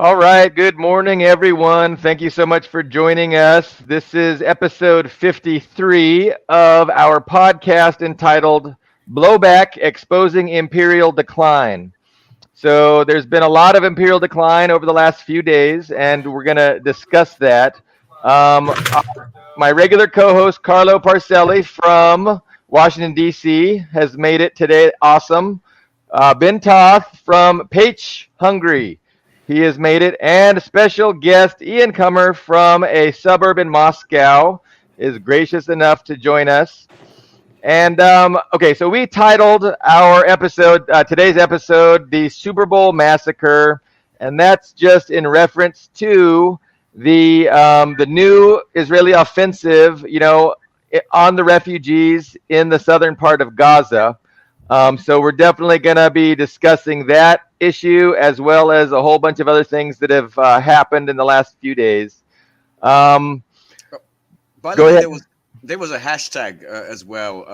All right. Good morning, everyone. Thank you so much for joining us. This is episode 53 of our podcast entitled Blowback Exposing Imperial Decline. So, there's been a lot of Imperial decline over the last few days, and we're going to discuss that. My regular co host, Carlo Parcelli from Washington, D.C., has made it today. Awesome. Ben Toth from Paich, Hungary. He has made it. And a special guest, Ian Comer from a suburb in Moscow, is gracious enough to join us. And okay, so we titled our episode, today's episode, the Super Bowl Massacre. And that's just in reference to the new Israeli offensive, on the refugees in the southern part of Gaza. So we're definitely going to be discussing that issue as well as a whole bunch of other things that have happened in the last few days. Um, By the Go way, ahead. there was a hashtag as well.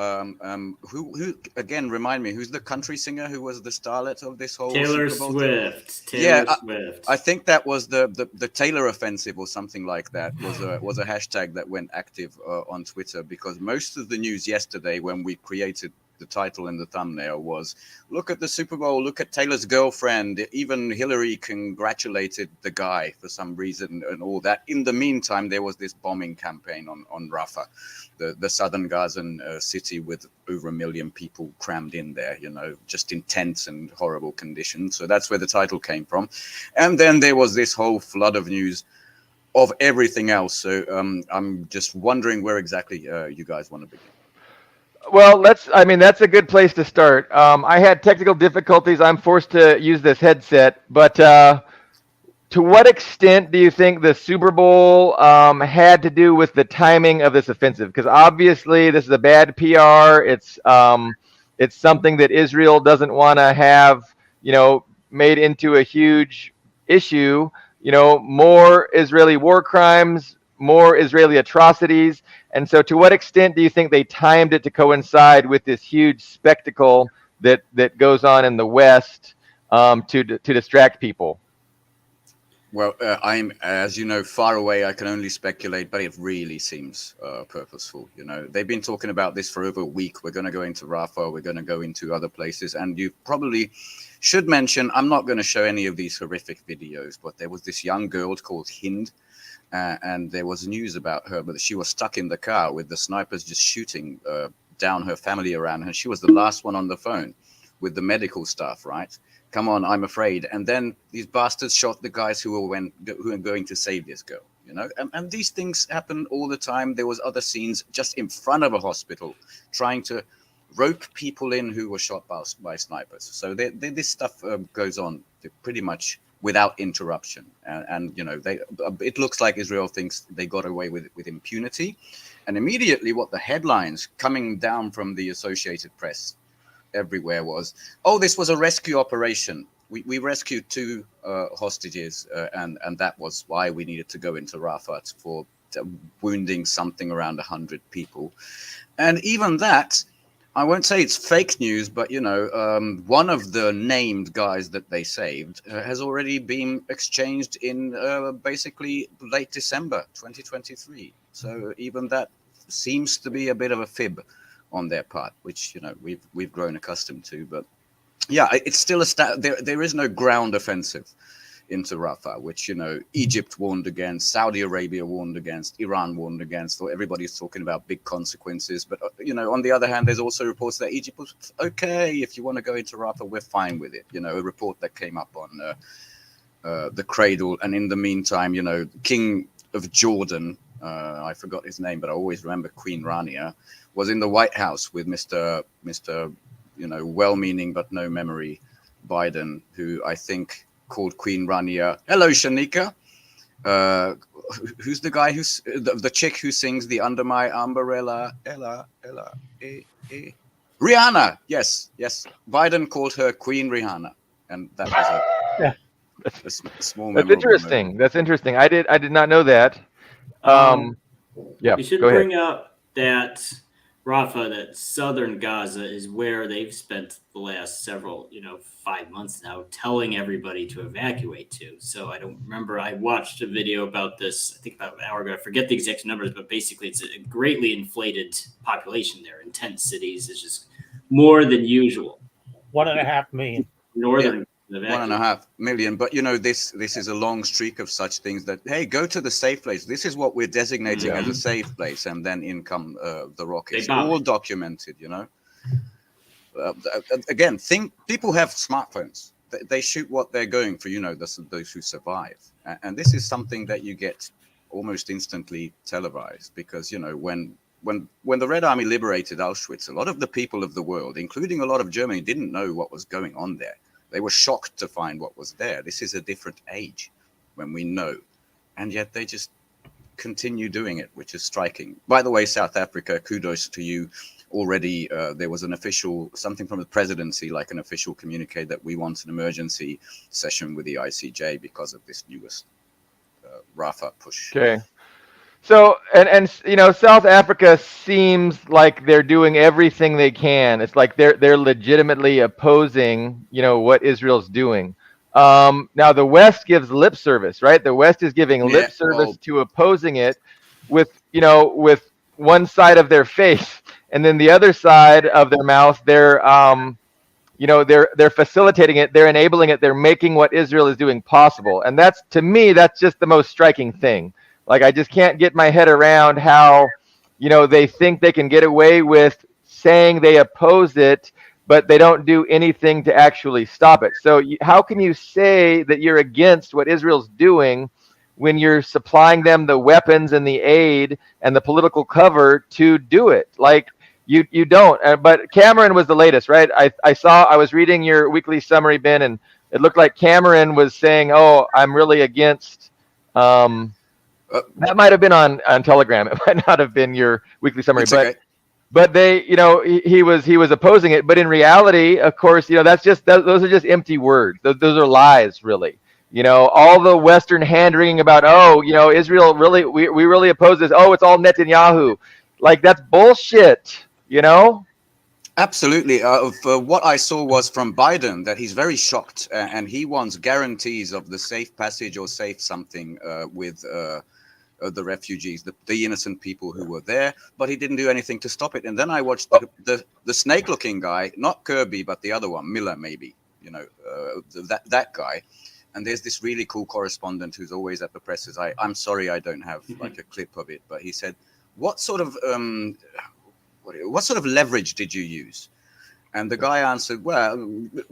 Who again remind me? Who's the country singer who was the starlet of this whole Taylor Super Bowl thing? Swift. Yeah, Taylor Swift. I think that was the Taylor offensive or something like that was a hashtag that went active on Twitter, because most of the news yesterday when we created the title and the thumbnail was, look at the Super Bowl, look at Taylor's girlfriend, even Hillary congratulated the guy for some reason and all that. In the meantime, there was this bombing campaign on Rafah, the southern Gazan city with over 1 million people crammed in there, just in tents and horrible conditions. So that's where the title came from. And then there was this whole flood of news of everything else. So I'm just wondering where exactly you guys want to begin. Well, that's a good place to start. I had technical difficulties. I'm forced to use this headset, but to what extent do you think the Super Bowl had to do with the timing of this offensive? Because obviously this is a bad PR. It's something that Israel doesn't want to have, made into a huge issue. More Israeli war crimes, more Israeli atrocities. And so, to what extent do you think they timed it to coincide with this huge spectacle that goes on in the West to distract people? Well, I'm, as you know, far away. I can only speculate, but it really seems purposeful. They've been talking about this for over a week. We're going to go into Rafah. We're going to go into other places. And you probably should mention, I'm not going to show any of these horrific videos, but there was this young girl called Hind. And there was news about her, but she was stuck in the car with the snipers just shooting down her family around her. She was the last one on the phone with the medical staff, right? Come on, I'm afraid. And then these bastards shot the guys who were going to save this girl, and these things happen all the time. There was other scenes just in front of a hospital trying to rope people in who were shot by snipers. So this stuff goes on pretty much without interruption. And it looks like Israel thinks they got away with impunity. And immediately what the headlines coming down from the Associated Press everywhere was, oh, this was a rescue operation. We rescued 2 hostages, and that was why we needed to go into Rafah for wounding something around 100 people. And even that, I won't say it's fake news, but one of the named guys that they saved has already been exchanged in basically late December 2023. So even that seems to be a bit of a fib on their part, which we've grown accustomed to. But yeah, it's still there is no ground offensive into Rafah, which Egypt warned against, Saudi Arabia warned against, Iran warned against. So everybody's talking about big consequences. But on the other hand, there's also reports that Egypt was okay. If you want to go into Rafah, we're fine with it. A report that came up on the Cradle, and in the meantime, King of Jordan, I forgot his name, but I always remember Queen Rania, was in the White House with Mr. Well-meaning but no memory Biden, who I think called Queen Rania. Hello, Shanika. Who's the guy who's the chick who sings the Under My Umbrella? Ella, Rihanna. Yes. Biden called her Queen Rihanna, and that was Yeah, a small. that's Memorable interesting. moment. That's interesting. I did not know that. Um, Yeah, we should go ahead. bring up that Rafa, that southern Gaza is where they've spent the last several, 5 months now, telling everybody to evacuate to. So I don't remember. I watched a video about this, I think about an hour ago. I forget the exact numbers, but basically it's a greatly inflated population there in tent cities. It's just more than usual. 1.5 million. Northern. Yeah. 1.5 million, but this is a long streak of such things that, hey, go to the safe place. This is what we're designating as a safe place, and then in come the rockets, all documented. Again, people have smartphones. They shoot what they're going for. Those who survive, and this is something that you get almost instantly televised because when the Red Army liberated Auschwitz, a lot of the people of the world, including a lot of Germany, didn't know what was going on there. They were shocked to find what was there. This is a different age when we know. And yet they just continue doing it, which is striking. By the way, South Africa, kudos to you. Already there was something from the presidency, like an official communique that we want an emergency session with the ICJ because of this newest Rafah push. Okay. So, and South Africa seems like they're doing everything they can. It's like they're legitimately opposing, what Israel's doing. Now the West gives lip service, right? The West is giving lip service to opposing it with one side of their face, and then the other side of their mouth, they're facilitating it, they're enabling it, they're making what Israel is doing possible. And to me, that's just the most striking thing. Like, I just can't get my head around how, they think they can get away with saying they oppose it, but they don't do anything to actually stop it. So how can you say that you're against what Israel's doing when you're supplying them the weapons and the aid and the political cover to do it? Like, you don't. But Cameron was the latest, right? I was reading your weekly summary, Ben, and it looked like Cameron was saying, "Oh, I'm really against." That might have been on Telegram. It might not have been your weekly summary, but they, he was opposing it. But in reality, of course, those are just empty words. Those are lies, really. All the Western hand-wringing about, Israel really, we really oppose this. Oh, it's all Netanyahu. Like, that's bullshit, Absolutely. What I saw was from Biden that he's very shocked and he wants guarantees of the safe passage or safe something with the refugees, the innocent people who were there, but he didn't do anything to stop it. And then I watched the snake-looking guy, not Kirby, but the other one, Miller, maybe, that guy. And there's this really cool correspondent who's always at the presses. I'm sorry I don't have like a clip of it, but he said, what sort of leverage did you use? And the guy answered, well,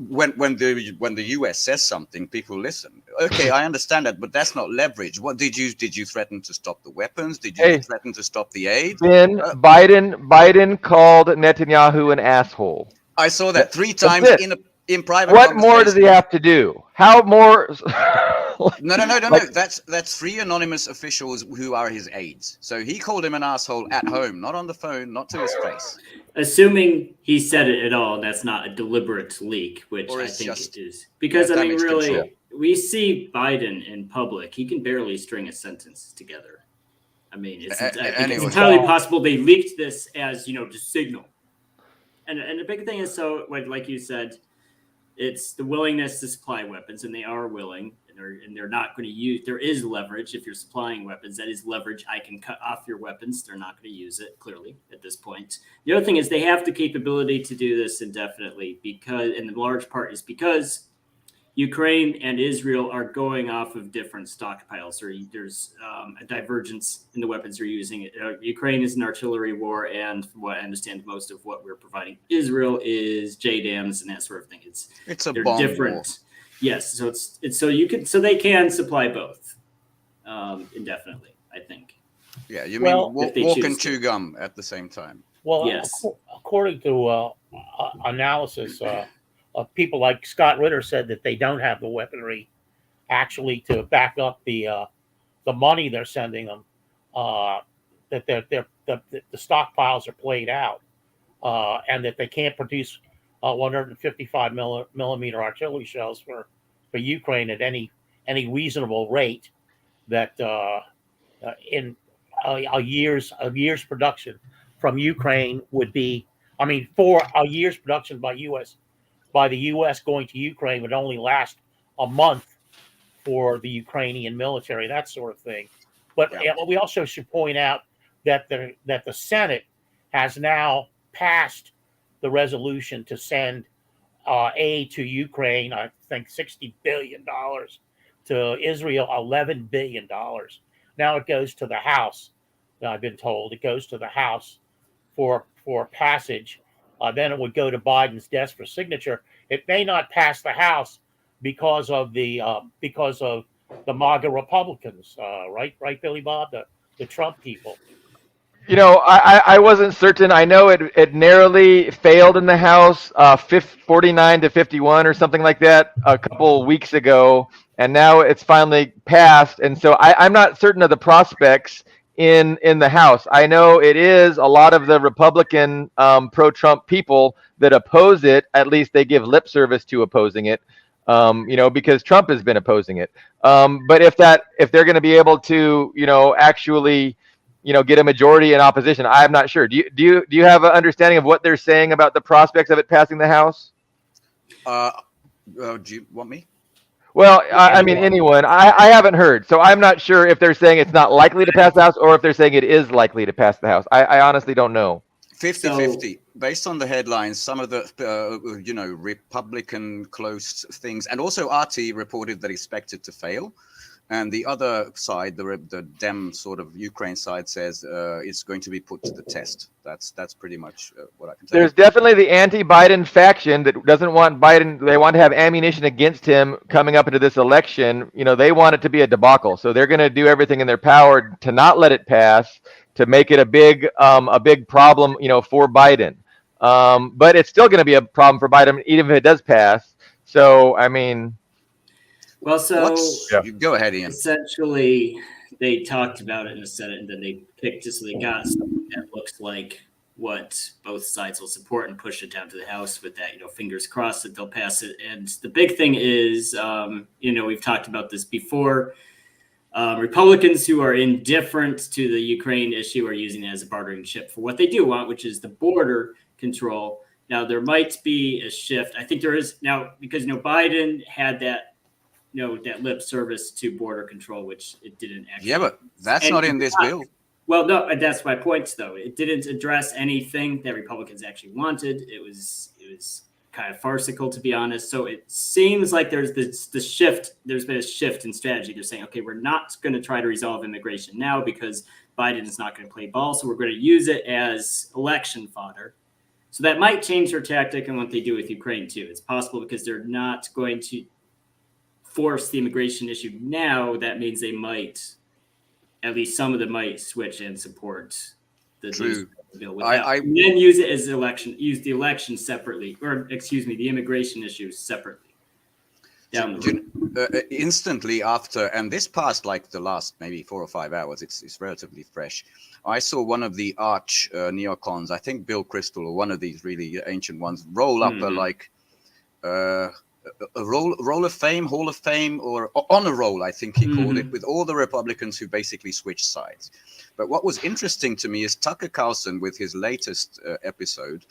when the US says something, people listen. Okay, I understand that, but that's not leverage. What did you threaten to stop the weapons? Did you threaten to stop the aid? Ben, Biden called Netanyahu an asshole. I saw that 3 times in private. What more does he have to do? How more? No. That's 3 anonymous officials who are his aides. So he called him an asshole at home, not on the phone, not to his face. Assuming he said it at all, and that's not a deliberate leak, which I think it is. Because, really, we see Biden in public. He can barely string a sentence together. I mean, it's entirely possible they leaked this as, to signal. And the big thing is, so, like you said, it's the willingness to supply weapons, and they are willing, and they're not going to use. There is leverage if you're supplying weapons. That is leverage. I can cut off your weapons. They're not going to use it, clearly, at this point. The other thing is they have the capability to do this indefinitely and the large part is because Ukraine and Israel are going off of different stockpiles. There's a divergence in the weapons they're using. Ukraine is an artillery war, and from what I understand, most of what we're providing Israel is JDAMs and that sort of thing. It's a bomb different. War. Yes, so so they can supply both indefinitely, I think. Yeah, you mean walk and chew gum at the same time. Well, yes. According to analysis. People like Scott Ritter said that they don't have the weaponry actually to back up the money they're sending them. That the stockpiles are played out, and that they can't produce 155 millimeter artillery shells for Ukraine at any reasonable rate. That in a year's production from Ukraine would be, I mean, for a year's production by the U.S. going to Ukraine would only last a month for the Ukrainian military, that sort of thing. But we also should point out that the Senate has now passed the resolution to send aid to Ukraine. I think $60 billion, to Israel $11 billion. Now it goes to the House. I've been told it goes to the House for passage. Then it would go to Biden's desk for signature. It may not pass the House because of the MAGA Republicans, right, Billy Bob, the Trump people. You know, I wasn't certain. I know it narrowly failed in the House, 49 to 51 or something like that, a couple weeks ago, and now it's finally passed. And so I'm not certain of the prospects in the House. I know it is a lot of the Republican pro-Trump people that oppose it. At least they give lip service to opposing it, you know, because Trump has been opposing it. But if they're going to be able to, you know, actually, you know, get a majority in opposition, I'm not sure. Do you have an understanding of what they're saying about the prospects of it passing the House? Do you want me? Well, I mean, anyone. I haven't heard, so I'm not sure if they're saying it's not likely to pass the House or if they're saying it is likely to pass the House. I honestly don't know. 50-50. Based on the headlines, some of the, you know, Republican close things, and also RT reported that expected to fail. And the other side, the Dem sort of Ukraine side, says it's going to be put to the test. That's pretty much what I can tell. There's definitely the anti-Biden faction that doesn't want Biden. They want to have ammunition against him coming up into this election. You know, they want it to be a debacle. So they're going to do everything in their power to not let it pass, to make it a big problem, you know, for Biden. But it's still going to be a problem for Biden, even if it does pass. So, I mean. Well, so go ahead, Ian. Essentially, they talked about it in the Senate, and then they picked it, so they got something that looks like what both sides will support and push it down to the House with that, you know, fingers crossed that they'll pass it. And the big thing is, you know, we've talked about this before. Republicans who are indifferent to the Ukraine issue are using it as a bartering chip for what they do want, which is the border control. Now, there might be a shift. I think there is now because, you know, Biden had that, you know, that lip service to border control, which it didn't actually. Yeah, but that's not in this bill. Well, no, that's my point, though. It didn't address anything that Republicans actually wanted. It was kind of farcical, to be honest. So it seems like there's the shift. There's been a shift in strategy. They're saying, okay, we're not going to try to resolve immigration now because Biden is not going to play ball. So we're going to use it as election fodder. So that might change their tactic and what they do with Ukraine, too. It's possible because they're not going to force the immigration issue now. That means they might, at least some of them might switch and support the bill without, and then use it as use the election separately, or excuse me, the immigration issues separately. Down the instantly after, and this passed like the last maybe 4 or 5 hours. It's relatively fresh. I saw one of the arch neocons, I think Bill Kristol or one of these really ancient ones, roll up a roll of fame, hall of fame, or honor roll, I think he called it, with all the Republicans who basically switched sides. But what was interesting to me is Tucker Carlson with his latest episode,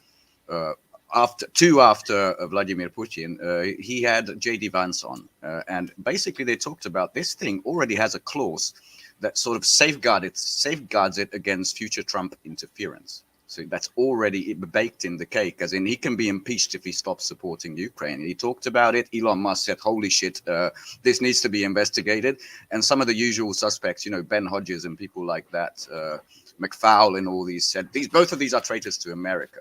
after Vladimir Putin, he had JD Vance on, and basically they talked about this thing already has a clause that sort of safeguards it against future Trump interference. So that's already baked in the cake, as in he can be impeached if he stops supporting Ukraine. He talked about it. Elon Musk said, holy shit, this needs to be investigated. And some of the usual suspects, you know, Ben Hodges and people like that, McFaul and all these said, both of these are traitors to America.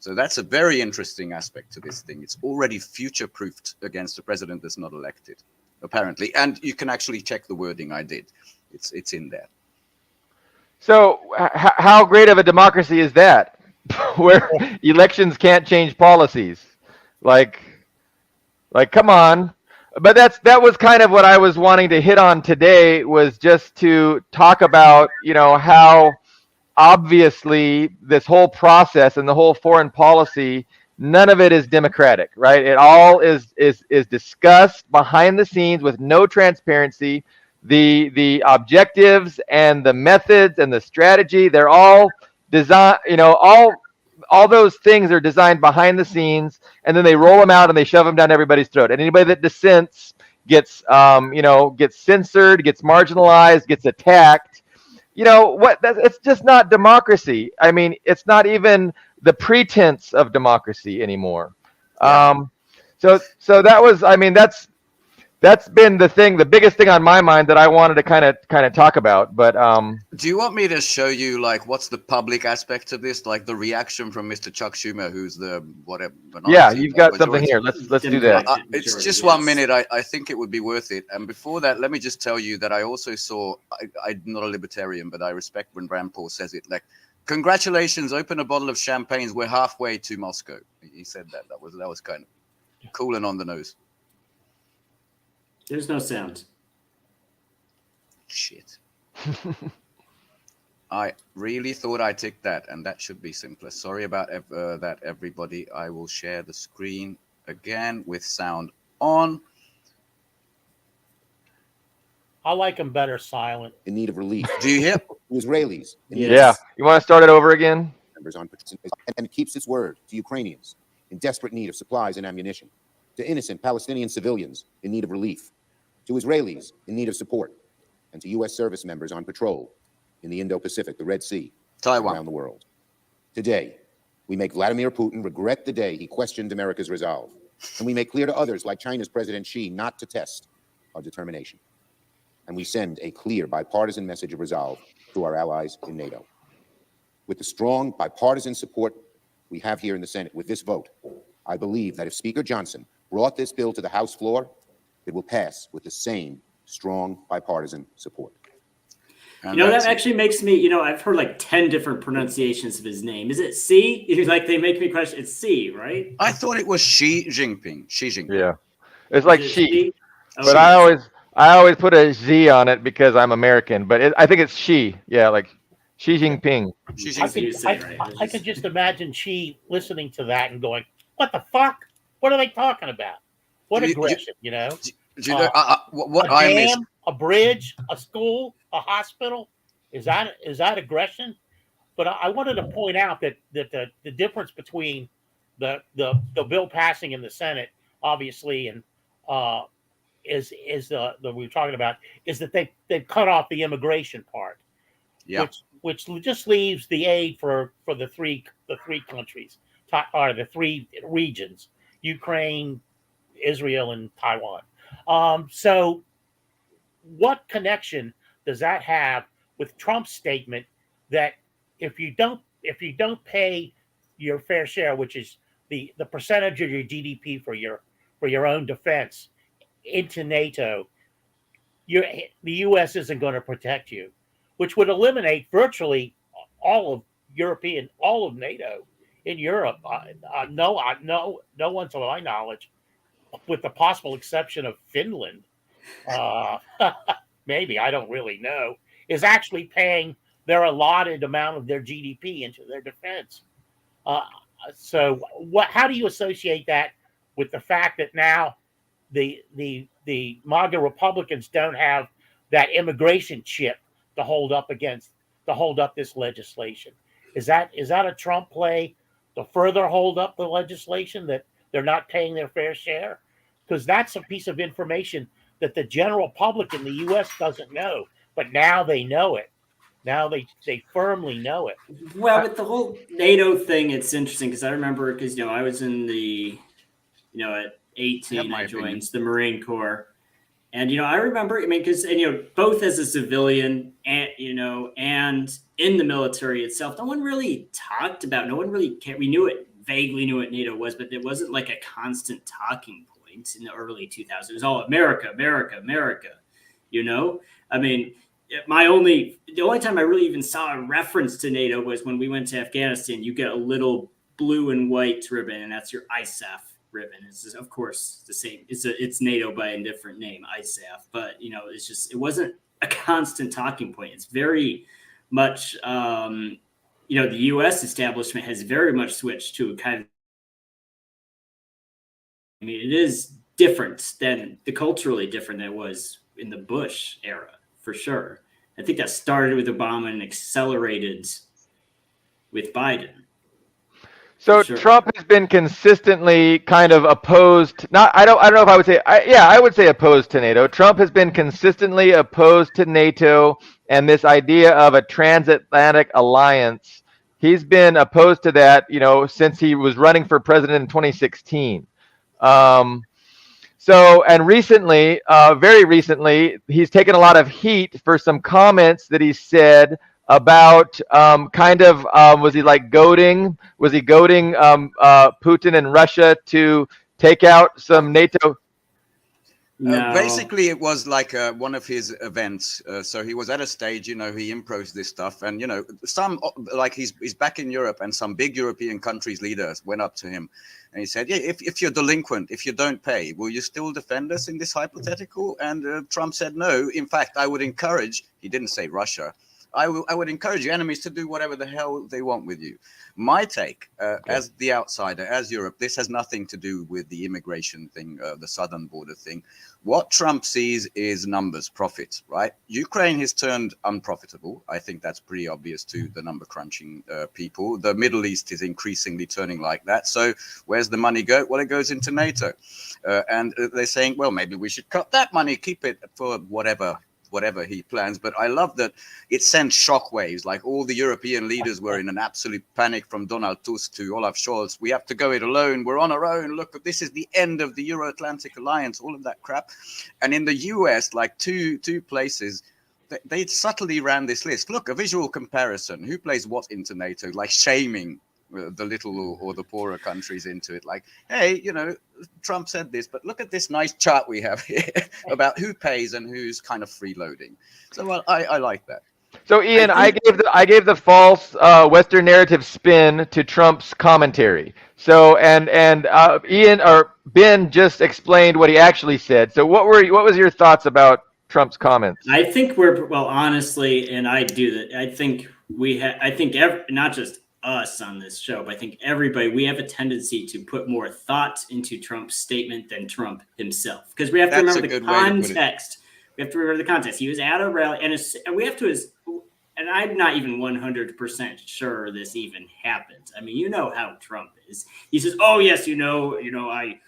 So that's a very interesting aspect to this thing. It's already future-proofed against a president that's not elected, apparently. And you can actually check the wording I did. It's in there. So how great of a democracy is that, where elections can't change policies? Like, come on. But that was kind of what I was wanting to hit on today, was just to talk about, you know, how obviously this whole process and the whole foreign policy, none of it is democratic, right? It all is discussed behind the scenes with no transparency. The objectives and the methods and the strategy, they're all design, all those things are designed behind the scenes, and then they roll them out and they shove them down everybody's throat. And anybody that dissents gets, gets censored, gets marginalized, gets attacked. It's just not democracy. I mean, it's not even the pretense of democracy anymore. Yeah. So that was, I mean, that's been the biggest thing on my mind that I wanted to kind of talk about. But do you want me to show you like what's the public aspect of this, like the reaction from Mr. Chuck Schumer, who's the whatever? Yeah, you've got something here. Let's do that. It's just 1 minute. I think it would be worth it. And before that, let me just tell you that I also saw. I'm not a libertarian, but I respect when Rand Paul says it. Like, congratulations, open a bottle of champagne. We're halfway to Moscow. He said that. That was kind of cool and on the nose. There's no sound. Shit. I really thought I ticked that, and that should be simpler. Sorry about that, everybody. I will share the screen again with sound on. I like them better silent. In need of relief. Do you hear? Israelis. Yeah. You want to start it over again? And it keeps its word to Ukrainians in desperate need of supplies and ammunition, to innocent Palestinian civilians in need of relief, to Israelis in need of support, and to U.S. service members on patrol in the Indo-Pacific, the Red Sea, Taiwan, around the world. Today, we make Vladimir Putin regret the day he questioned America's resolve, and we make clear to others like China's President Xi not to test our determination. And we send a clear bipartisan message of resolve to our allies in NATO. With the strong bipartisan support we have here in the Senate with this vote, I believe that if Speaker Johnson brought this bill to the House floor, it will pass with the same strong bipartisan support. And that actually makes me, I've heard like 10 different pronunciations of his name. Is it C? Like they make me question. It's C, right? I thought it was Xi Jinping. Xi Jinping. Yeah. It's like Is it Xi. C? But I always put a Z on it because I'm American, but I think it's Xi. Yeah, like Xi Jinping. I could just imagine Xi listening to that and going, "What the fuck? What are they talking about? What aggression?" Do you know what a I dam, miss? a bridge, a school, a hospital? Is that aggression? But I wanted to point out that the difference between the bill passing in the Senate, obviously, and is that we were talking about is that they've cut off the immigration part, which just leaves the aid for the three countries or the three regions: Ukraine, Israel, and Taiwan. So, what connection does that have with Trump's statement that if you don't pay your fair share, which is the percentage of your GDP for your own defense into NATO, the U.S. isn't going to protect you, which would eliminate virtually all of NATO in Europe. No one, to my knowledge, with the possible exception of Finland, maybe, I don't really know, is actually paying their allotted amount of their GDP into their defense. So how do you associate that with the fact that now the MAGA Republicans don't have that immigration chip to hold up this legislation? Is that a Trump play to further hold up the legislation that they're not paying their fair share? Because that's a piece of information that the general public in the U.S. doesn't know, but now they know it. Now they firmly know it. Well, with the whole NATO thing, it's interesting because I remember I was in the, at 18, I joined the Marine Corps. And, I remember, because, both as a civilian and, and in the military itself, no one really talked about, no one really cared. We vaguely knew what NATO was, but it wasn't like a constant talking point in the early 2000s. It was all America, America, America, I mean, the only time I really even saw a reference to NATO was when we went to Afghanistan. You get a little blue and white ribbon, and that's your ISAF ribbon. It's of course the same. It's NATO by a different name, ISAF. But it wasn't a constant talking point. It's very much, the U.S. establishment has very much switched to a kind of. I mean, it is different culturally different than it was in the Bush era, for sure. I think that started with Obama and accelerated with Biden. So Sure. Trump has been consistently kind of opposed. I don't know if I would say. I would say opposed to NATO. Trump has been consistently opposed to NATO and this idea of a transatlantic alliance. He's been opposed to that, since he was running for president in 2016. And recently, very recently, he's taken a lot of heat for some comments that he said about was he goading Putin and Russia to take out some NATO? No. Basically, it was like one of his events. So he was at a stage, he improvised this stuff, and some he's back in Europe, and some big European countries' leaders went up to him, and he said, "Yeah, if you're delinquent, if you don't pay, will you still defend us in this hypothetical?" And Trump said, "No. In fact, I would encourage." He didn't say Russia. I would encourage your enemies to do whatever the hell they want with you. My take, as the outsider, as Europe, this has nothing to do with the immigration thing, the southern border thing. What Trump sees is numbers, profits, right? Ukraine has turned unprofitable. I think that's pretty obvious to the number crunching people. The Middle East is increasingly turning like that. So where's the money go? Well, it goes into NATO. And they're saying, well, maybe we should cut that money, keep it for whatever he plans. But I love that it sent shockwaves. Like all the European leaders were in an absolute panic, from Donald Tusk to Olaf Scholz. We have to go it alone. We're on our own. Look, this is the end of the Euro-Atlantic Alliance, all of that crap. And in the US, like two places, they subtly ran this list. Look, a visual comparison. Who plays what into NATO? Like shaming the little or the poorer countries into it. Like, hey, Trump said this, but look at this nice chart we have here about who pays and who's kind of freeloading. So, well, I like that. So, Ian, I gave the false Western narrative spin to Trump's commentary. So, and Ian or Ben just explained what he actually said. So, what was your thoughts about Trump's comments? I think honestly, and I do that. I think not just us on this show, but I think everybody, we have a tendency to put more thought into Trump's statement than Trump himself, because we have to remember the context. We have to remember the context. He was at a rally, and we have to, and I'm not even 100% sure this even happened. I mean, you know how Trump is. He says, "Oh yes, I."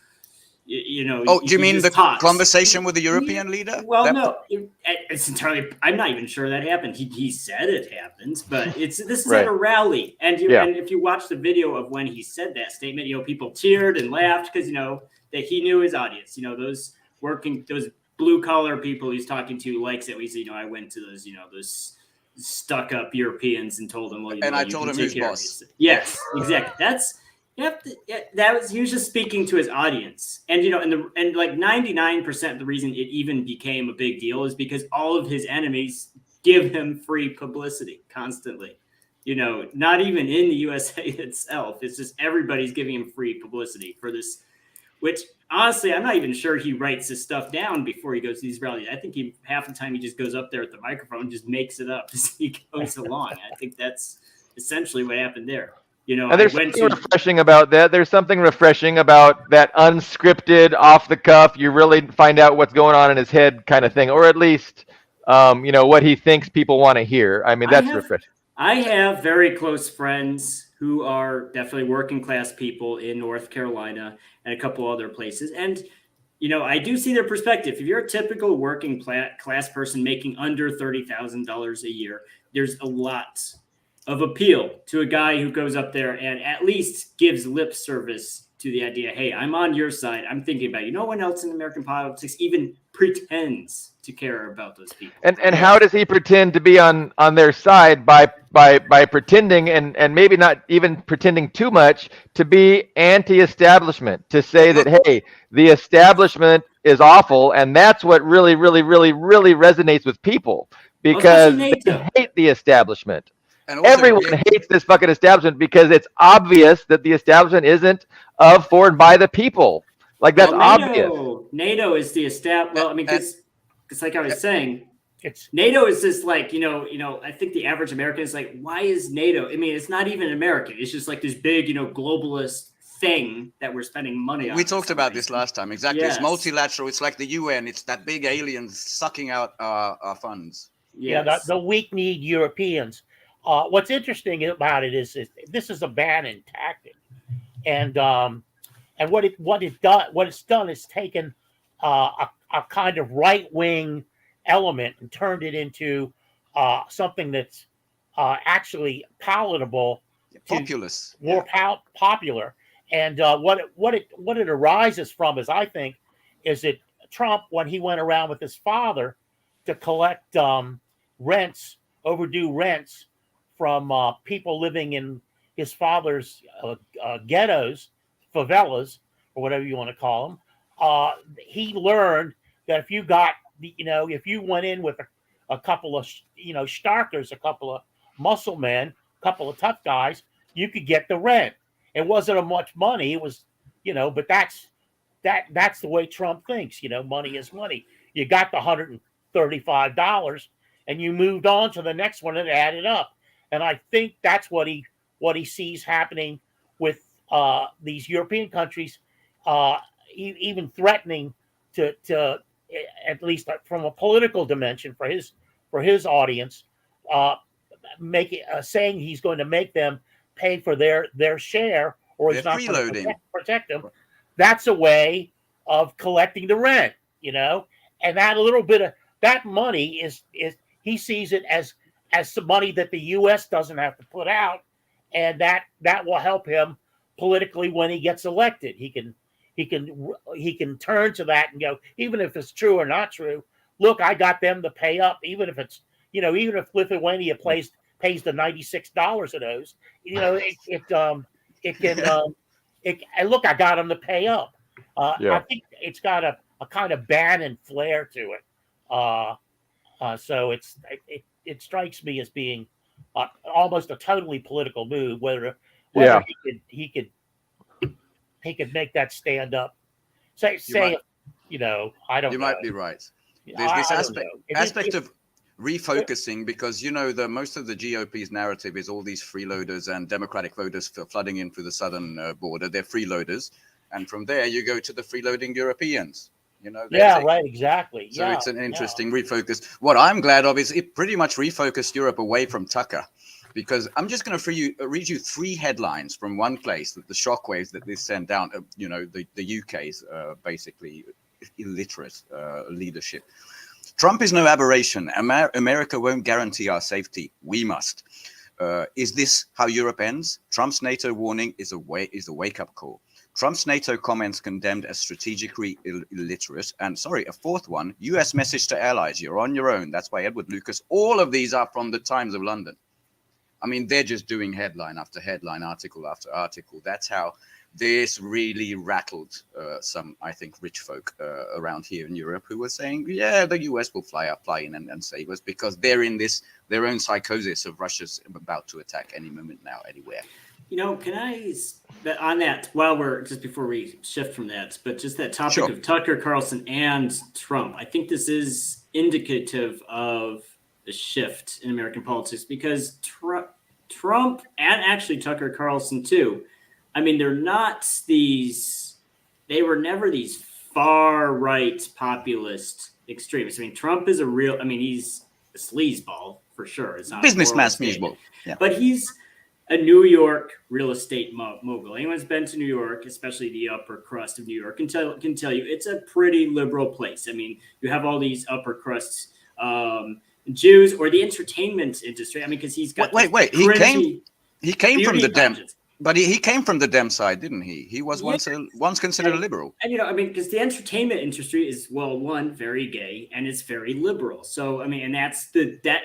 Oh, do you mean the conversation with the European leader? Well, no, it's entirely. I'm not even sure that happened. He said it happened, but this is right. At a rally, and if you watch the video of when he said that statement, people cheered and laughed because that he knew his audience. Those blue collar people he's talking to likes it. We say, I went to those stuck up Europeans and told them, well, and I told him who's boss. Yes, exactly. He was just speaking to his audience, and and like 99% of the reason it even became a big deal is because all of his enemies give him free publicity constantly. Not even in the USA itself. It's just everybody's giving him free publicity for this, which honestly, I'm not even sure he writes his stuff down before he goes to these rallies. I think half the time he just goes up there at the microphone and just makes it up as he goes along. I think that's essentially what happened there. And there's something refreshing about that. There's something refreshing about that unscripted, off the cuff. You really find out what's going on in his head, kind of thing, or at least, what he thinks people want to hear. I mean, that's refreshing. I have very close friends who are definitely working class people in North Carolina and a couple other places, and I do see their perspective. If you're a typical working class person making under $30,000 a year, there's a lot of appeal to a guy who goes up there and at least gives lip service to the idea, hey, I'm on your side. I'm thinking about you. No one else in American politics even pretends to care about those people. And how does he pretend to be on their side? By pretending and maybe not even pretending too much to be anti-establishment, to say that, hey, the establishment is awful, and that's what really, really, really, really resonates with people, because they hate the establishment. Everyone hates this fucking establishment because it's obvious that the establishment isn't of, for, and by the people. Like, that's obvious. NATO is the establishment. Well, I mean, it's like I was saying, NATO is just like, I think the average American is like, why is NATO? I mean, it's not even American. It's just like this big, globalist thing that we're spending money on. We talked about this last time. Exactly. Yes. It's multilateral. It's like the UN. It's that big alien sucking out our funds. Yes. Yeah, the weak-kneed Europeans what's interesting about it is this is a Bannon tactic, and what it's done is taken a kind of right wing element and turned it into something that's actually palatable, populous, more popular. And what it arises from is, I think, is that Trump, when he went around with his father to collect overdue rents from people living in his father's ghettos, favelas, or whatever you want to call them, he learned that if you went in with a couple of starkers, a couple of muscle men, a couple of tough guys, you could get the rent. It wasn't a much money. It was, but that's the way Trump thinks. Money is money. You got the $135, and you moved on to the next one and added up. And I think that's what he sees happening with these European countries, even threatening to at least from a political dimension for his audience, saying he's going to make them pay for their share, or he's not going to protect them. That's a way of collecting the rent, and that a little bit of that money is he sees it as some money that the U.S. doesn't have to put out, and that will help him politically when he gets elected. He can turn to that and go, even if it's true or not true, look, I got them to pay up, even if it's even if Lithuania pays the $96 it owes, look, I got them to pay up. I think it's got a kind of Bannon flair to it. So it strikes me as being almost a totally political move. Whether he could make that stand up. I don't. You might be right. There's this aspect of refocusing, because most of the GOP's narrative is all these freeloaders and Democratic voters flooding in through the southern border. They're freeloaders, and from there you go to the freeloading Europeans. Right, exactly. So it's an interesting refocus. What I'm glad of is it pretty much refocused Europe away from Tucker, because I'm just going to read you 3 headlines from one place, that the shockwaves that this sent down. The UK's basically illiterate leadership. Trump is no aberration. America won't guarantee our safety. We must. Is this how Europe ends? Trump's NATO warning is a wake-up call. Trump's NATO comments condemned as strategically illiterate. And a fourth one, US message to allies, you're on your own. That's by Edward Lucas. All of these are from the Times of London. I mean, they're just doing headline after headline, article after article. That's how this really rattled some, I think, rich folk around here in Europe who were saying, yeah, the US will fly in and save us, because they're in their own psychosis of Russia's about to attack any moment now, anywhere. Can I, on that, before we shift from that, but just that topic Sure. of Tucker Carlson and Trump, I think this is indicative of the shift in American politics, because Trump and actually Tucker Carlson too, I mean, they were never these far right populist extremists. I mean, Trump is he's a sleazeball for sure. It's not Businessman sleazeball. Yeah. But he's a New York real estate mogul. Anyone's been to New York, especially the upper crust of New York, can tell you it's a pretty liberal place. I mean, you have all these upper crust Jews, or the entertainment industry. I mean, because he's got wait. He came from the Dem, but he came from the Dem side, didn't he? He was once considered a liberal. And because the entertainment industry is, one, very gay, and it's very liberal. So I mean, and that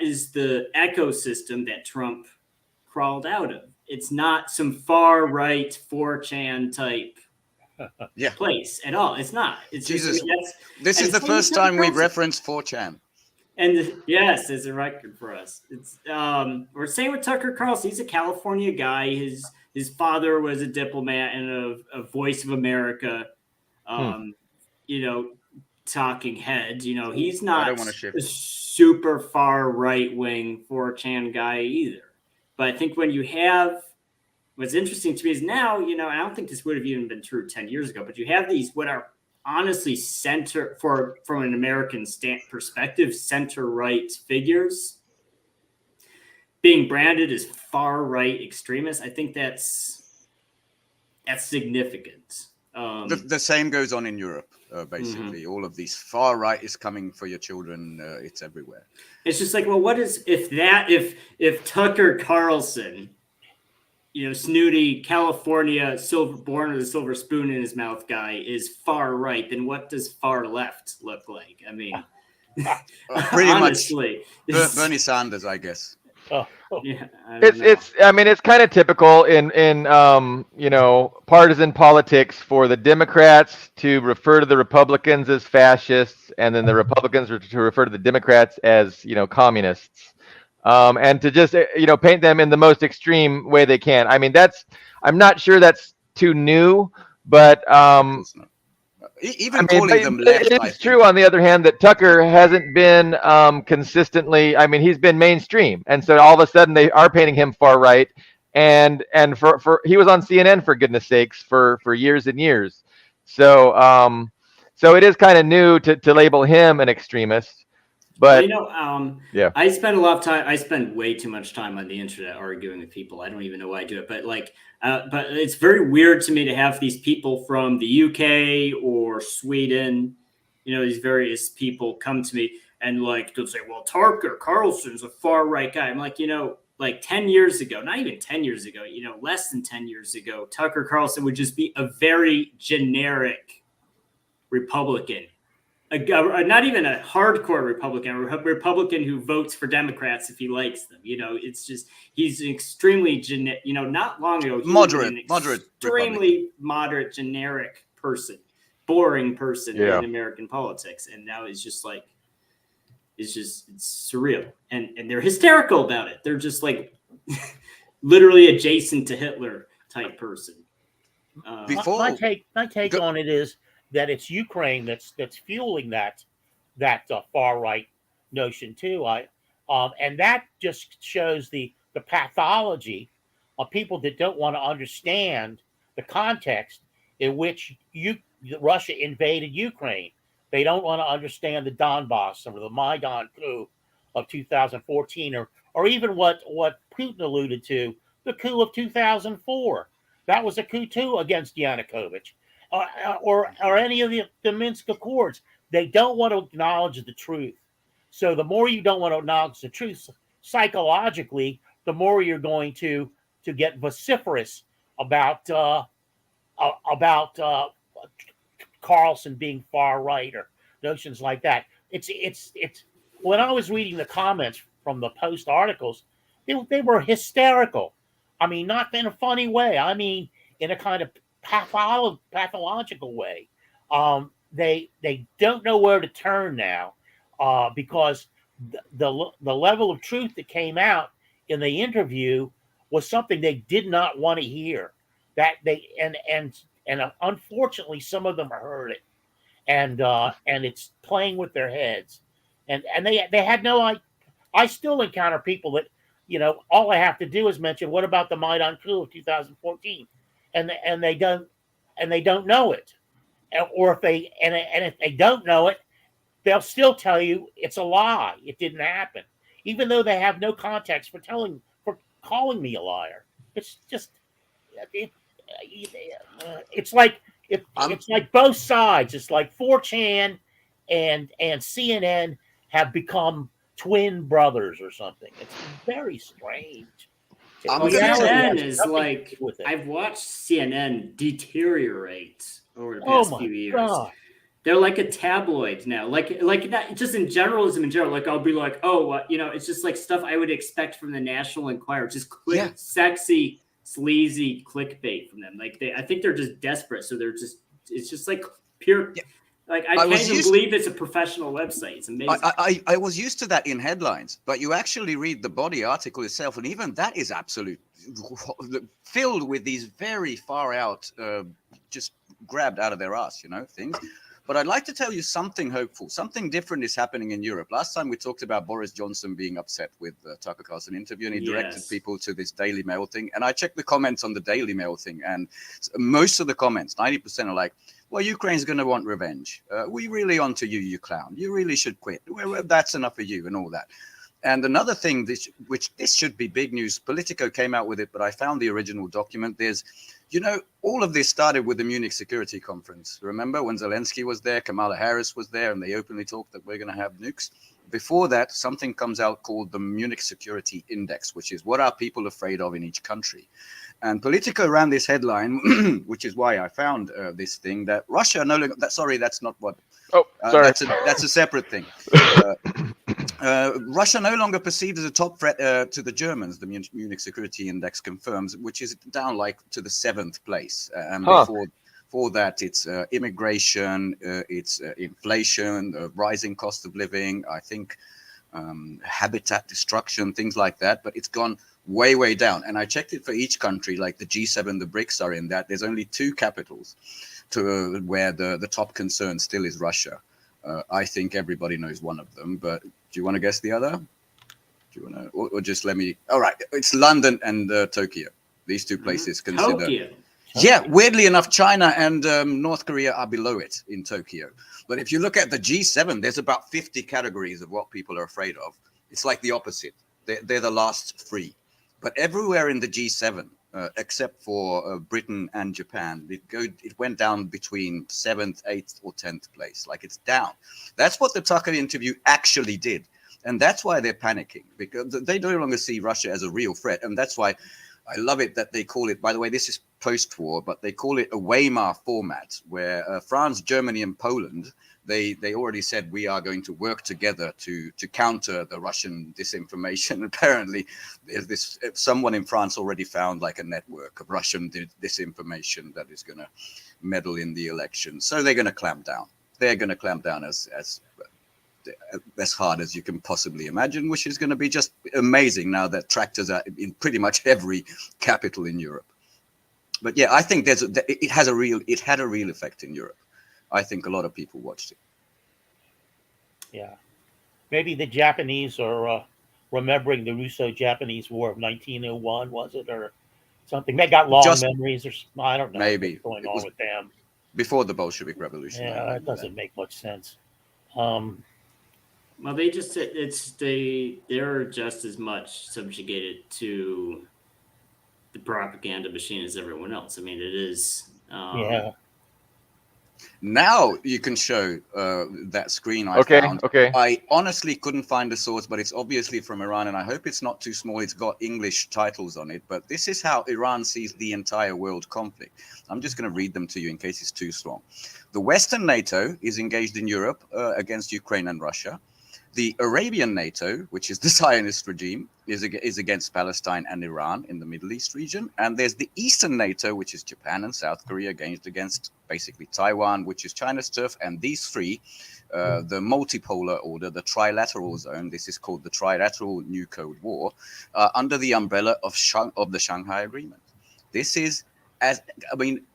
is the ecosystem that Trump crawled out of. It's not some far right 4chan type place at all. It's not. It's Jesus. Just, this is the first time we've referenced 4chan. And yes, it's a record for us. It's we're saying with Tucker Carlson, he's a California guy. His father was a diplomat and a Voice of America, talking head. He's not a super far right wing 4chan guy either. But I think when you have, what's interesting to me is now, I don't think this would have even been true 10 years ago, but you have these what are honestly from an American perspective, center right figures being branded as far right extremists, I think that's significant. The same goes on in Europe. Basically, all of these far right is coming for your children. It's everywhere. It's just like, well, what is if Tucker Carlson, snooty California born with a silver spoon in his mouth guy is far right, then what does far left look like? I mean, pretty honestly, much Bernie Sanders, I guess. Yeah, it's kind of typical in partisan politics for the Democrats to refer to the Republicans as fascists, and then the Republicans to refer to the Democrats as communists, and to just paint them in the most extreme way they can. I mean, I'm not sure that's too new, but even calling them left, it's true, on the other hand, that Tucker hasn't been consistently. I mean, he's been mainstream, and so all of a sudden they are painting him far right. And for he was on CNN, for goodness sakes, for years and years. So it is kind of new to label him an extremist. But yeah, I spend way too much time on the internet arguing with people. I don't even know why I do it, but but it's very weird to me to have these people from the UK or Sweden, these various people come to me and they'll say, well, Tucker Carlson's a far right guy. I'm like, 10 years ago, not even 10 years ago, less than 10 years ago, Tucker Carlson would just be a very generic Republican. Not even a hardcore Republican, a Republican who votes for Democrats if he likes them. It's just he's extremely not long ago, moderate, extremely moderate, generic person, boring person in American politics, and now it's just it's surreal, and they're hysterical about it. They're just literally adjacent to Hitler type person. My take on it is that it's Ukraine that's fueling that far right notion too. And that just shows the pathology of people that don't want to understand the context in which Russia invaded Ukraine. They don't want to understand the Donbass or the Maidan coup of 2014, or even what Putin alluded to, the coup of 2004. That was a coup too against Yanukovych. Or any of the Minsk Accords. They don't want to acknowledge the truth. So the more you don't want to acknowledge the truth, psychologically, the more you're going to get vociferous about Carlson being far right or notions like that. It's when I was reading the comments from the Post articles, they were hysterical. I mean, not in a funny way. I mean, in a kind of pathological way. They don't know where to turn now because the level of truth that came out in the interview was something they did not want to hear. That and unfortunately some of them heard it, and it's playing with their heads, and they had no. I still encounter people that all I have to do is mention, what about the Maidan coup of 2014? And they don't know it, or if they don't know it, they'll still tell you it's a lie. It didn't happen, even though they have no context for calling me a liar. It's just it's like both sides. It's like 4chan and CNN have become twin brothers or something. It's very strange. CNN is I've watched CNN deteriorate over the past few years. God. They're like a tabloid now, like not just in journalism in general. I'll be like, it's just like stuff I would expect from the National Enquirer, just quick, sexy, sleazy clickbait from them. I think they're just desperate, so it's just like pure. I can't even believe it's a professional website. It's amazing. I was used to that in headlines, but you actually read the body article itself, and even that is absolute filled with these very far out, just grabbed out of their ass, things. But I'd like to tell you something hopeful. Something different is happening in Europe. Last time we talked about Boris Johnson being upset with the Tucker Carlson interview, and he directed people to this Daily Mail thing. And I checked the comments on the Daily Mail thing, and most of the comments, 90%, are like, well, Ukraine's going to want revenge. We really onto you, you clown. You really should quit. Well, that's enough of you and all that. And another thing, which this should be big news, Politico came out with it, but I found the original document. There's, all of this started with the Munich Security Conference. Remember when Zelensky was there, Kamala Harris was there, and they openly talked that we're going to have nukes? Before that, something comes out called the Munich Security Index, which is what are people afraid of in each country. And Politico ran this headline, which is why I found this thing, that Russia no longer, that's not what. Oh, sorry. That's a separate thing. Russia no longer perceived as a top threat to the Germans, the Munich Security Index confirms, which is down like to the 7th place. And before that, it's immigration, it's inflation, rising cost of living, I think habitat destruction, things like that. But it's gone way, way down. And I checked it for each country, like the G7, the BRICS are in that. There's only 2 capitals to where the top concern still is Russia. I think everybody knows one of them, but do you want to guess the other? Do you want to, or just let me? All right, it's London and Tokyo. These 2 places consider. Tokyo. Yeah, weirdly enough, China and North Korea are below it in Tokyo. But if you look at the G7, there's about 50 categories of what people are afraid of. It's like the opposite. They're the last 3. But everywhere in the G7, except for Britain and Japan, it went down between 7th, 8th, or 10th place. Like it's down. That's what the Tucker interview actually did. And that's why they're panicking, because they no longer see Russia as a real threat. And that's why I love it that they call it, by the way, this is post-war, but they call it a Weimar format, where France, Germany, and Poland, they already said we are going to work together to counter the Russian disinformation. Apparently, there's someone in France already found like a network of Russian disinformation that is going to meddle in the election. So they're going to clamp down. They're going to clamp down as hard as you can possibly imagine, which is going to be just amazing now that tractors are in pretty much every capital in Europe. But yeah, I think it had a real effect in Europe. I think a lot of people watched it. Yeah. Maybe the Japanese are remembering the Russo-Japanese War of 1901, was it, or something? They got long memories, or I don't know. Maybe what's going on with them before the Bolshevik Revolution. Yeah, that doesn't make much sense. Well, they're just as much subjugated to the propaganda machine as everyone else. I mean, it is. Yeah. Now you can show that screen I found. Okay. I honestly couldn't find the source, but it's obviously from Iran, and I hope it's not too small. It's got English titles on it, but this is how Iran sees the entire world conflict. I'm just going to read them to you in case it's too strong. The Western NATO is engaged in Europe against Ukraine and Russia. The Arabian NATO, which is the Zionist regime, is against Palestine and Iran in the Middle East region. And there's the Eastern NATO, which is Japan and South Korea, against basically Taiwan, which is China's turf. And these 3, the multipolar order, the trilateral zone, this is called the Trilateral New Cold War, under the umbrella of the Shanghai Agreement. This is,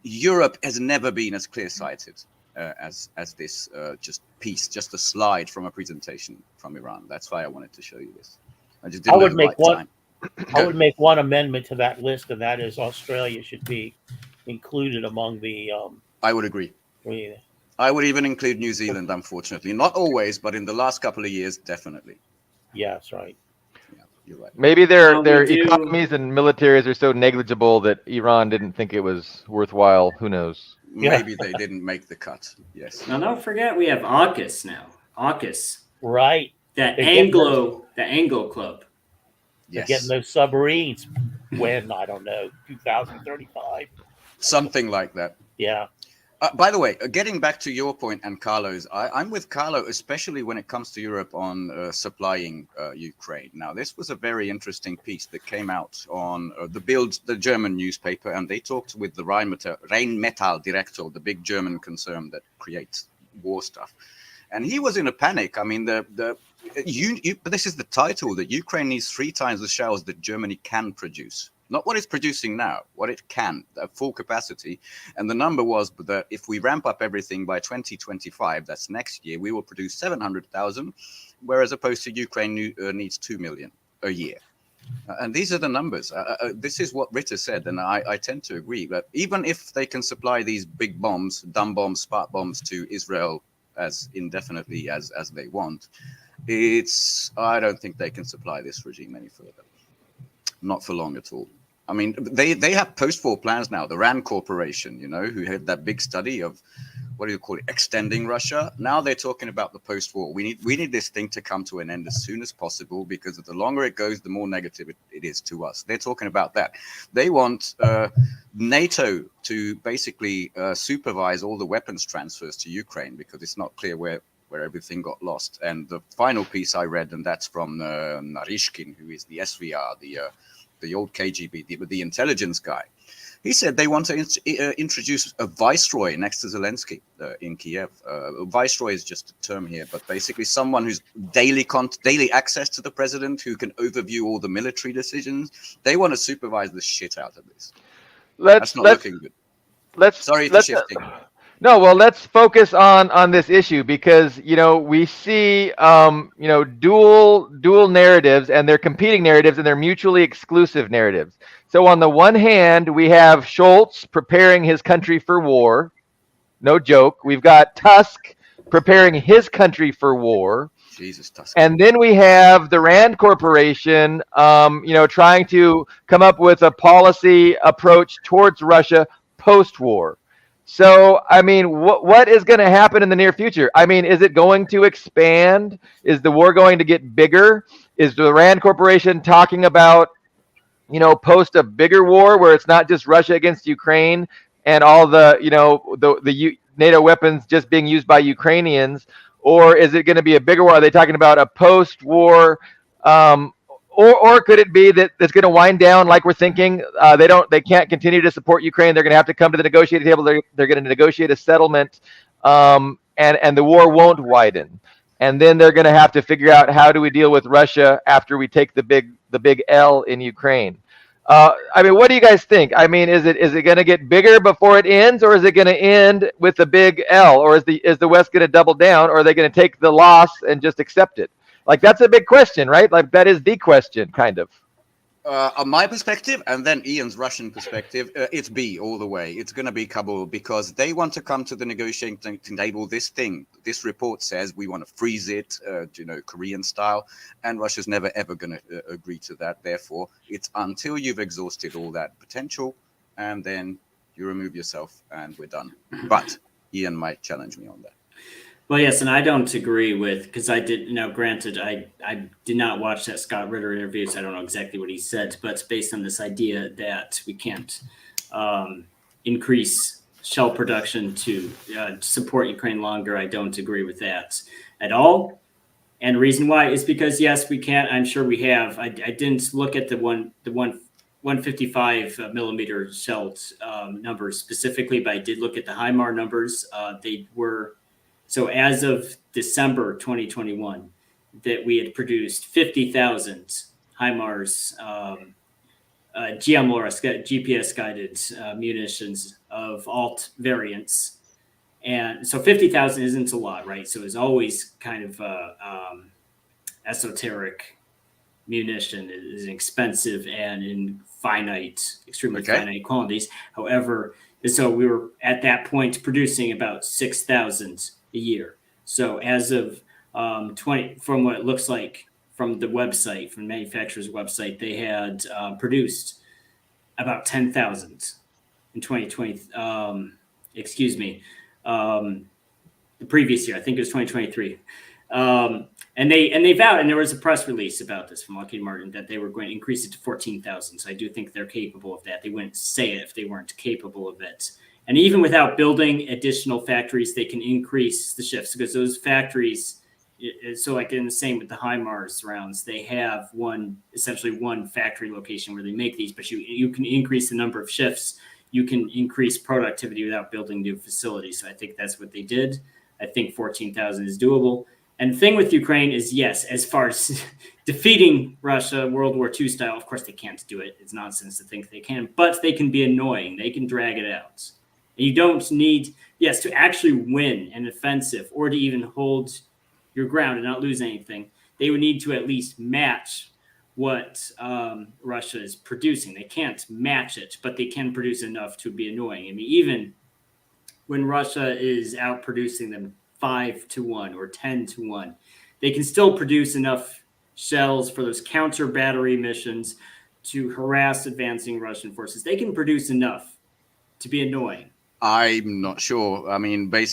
Europe has never been as clear-sighted as this just a slide from a presentation from Iran. That's why I wanted to show you this. I just didn't would make one amendment to that list, and that is Australia should be included among the. I would agree. I would even include New Zealand, unfortunately. Not always, but in the last couple of years, definitely. Yeah, that's right. Yeah, you're right. Maybe their economies and militaries are so negligible that Iran didn't think it was worthwhile. Who knows? Maybe they didn't make the cut. Yes. Now, don't forget we have AUKUS now. AUKUS. Right. That Anglo Club. Yes. They're getting those submarines when, I don't know, 2035. Something like that. Yeah. By the way, getting back to your point and Carlo's, I'm with Carlo, especially when it comes to Europe on supplying Ukraine. Now, this was a very interesting piece that came out on the Bild, the German newspaper, and they talked with the Rheinmetall director, the big German concern that creates war stuff. And he was in a panic. I mean, but this is the title, that Ukraine needs 3 times the shells that Germany can produce. Not what it's producing now, what it can, at full capacity. And the number was that if we ramp up everything by 2025, that's next year, we will produce 700,000, whereas opposed to Ukraine needs 2 million a year. And these are the numbers. This is what Ritter said, and I tend to agree. But even if they can supply these big bombs, dumb bombs, spark bombs to Israel as indefinitely as they want, I don't think they can supply this regime any further. Not for long at all. I mean, they have post-war plans now. The Rand Corporation, who had that big study of, what do you call it, extending Russia. Now they're talking about the post-war. We need this thing to come to an end as soon as possible, because the longer it goes, the more negative it is to us. They're talking about that. They want NATO to basically supervise all the weapons transfers to Ukraine, because it's not clear where everything got lost. And the final piece I read, and that's from Narishkin, who is the SVR, the old KGB, the intelligence guy. He said they want to introduce a viceroy next to Zelensky in Kiev. Viceroy is just a term here, but basically someone who's daily access to the president, who can overview all the military decisions. They want to supervise the shit out of this. That's not looking good. Sorry for shifting. No, well, let's focus on this issue, because we see dual narratives, and they're competing narratives, and they're mutually exclusive narratives. So on the one hand, we have Scholz preparing his country for war. No joke. We've got Tusk preparing his country for war. Jesus, Tusk. And then we have the Rand Corporation, trying to come up with a policy approach towards Russia post-war. So, I mean, what is going to happen in the near future? I mean, is it going to expand? Is the war going to get bigger? Is the Rand Corporation talking about, post a bigger war where it's not just Russia against Ukraine and all the NATO weapons just being used by Ukrainians? Or is it going to be a bigger war? Are they talking about a post-war or could it be that it's going to wind down like we're thinking? They can't continue to support Ukraine. They're going to have to come to the negotiating table. They're going to negotiate a settlement, and the war won't widen. And then they're going to have to figure out, how do we deal with Russia after we take the big L in Ukraine? I mean, what do you guys think? I mean, is it going to get bigger before it ends, or is it going to end with a big L, or is the West going to double down, or are they going to take the loss and just accept it? Like, that's a big question, right? Like, that is the question, kind of. On my perspective, and then Ian's Russian perspective, it's B all the way. It's going to be Kabul, because they want to come to the negotiating table. This report says we want to freeze it, Korean style, and Russia's never ever going to agree to that. Therefore, it's until you've exhausted all that potential, and then you remove yourself, and we're done. But Ian might challenge me on that. Well, yes, and I don't agree with, because I did, granted, I did not watch that Scott Ritter interview, so I don't know exactly what he said, but it's based on this idea that we can't increase shell production to support Ukraine longer. I don't agree with that at all. And the reason why is because, yes, we can. I'm sure we have. I didn't look at the 155 millimeter shell numbers specifically, but I did look at the HIMAR numbers. They were... So as of December 2021, that we had produced 50,000 HIMARS, GPS-guided munitions of alt variants. And so 50,000 isn't a lot, right? So it's always kind of esoteric munition. It is expensive and in extremely finite quantities. However, so we were at that point producing about 6,000 a year. So as of from what it looks like from the website, from the manufacturer's website, they had produced about 10,000 in 2020. The previous year, I think it was 2023. And they vowed, and there was a press release about this from Lockheed Martin, that they were going to increase it to 14,000. So I do think they're capable of that. They wouldn't say it if they weren't capable of it. And even without building additional factories, they can increase the shifts, because those factories, so like in the same with the HIMARS rounds, they have essentially one factory location where they make these, but you can increase the number of shifts. You can increase productivity without building new facilities. So I think that's what they did. I think 14,000 is doable. And the thing with Ukraine is, yes, as far as defeating Russia, World War II style, of course they can't do it. It's nonsense to think they can, but they can be annoying. They can drag it out. And you don't need, to actually win an offensive or to even hold your ground and not lose anything. They would need to at least match what Russia is producing. They can't match it, but they can produce enough to be annoying. I mean, even when Russia is outproducing them 5-1 or 10-1, they can still produce enough shells for those counter battery missions to harass advancing Russian forces. They can produce enough to be annoying. I'm not sure. I mean, I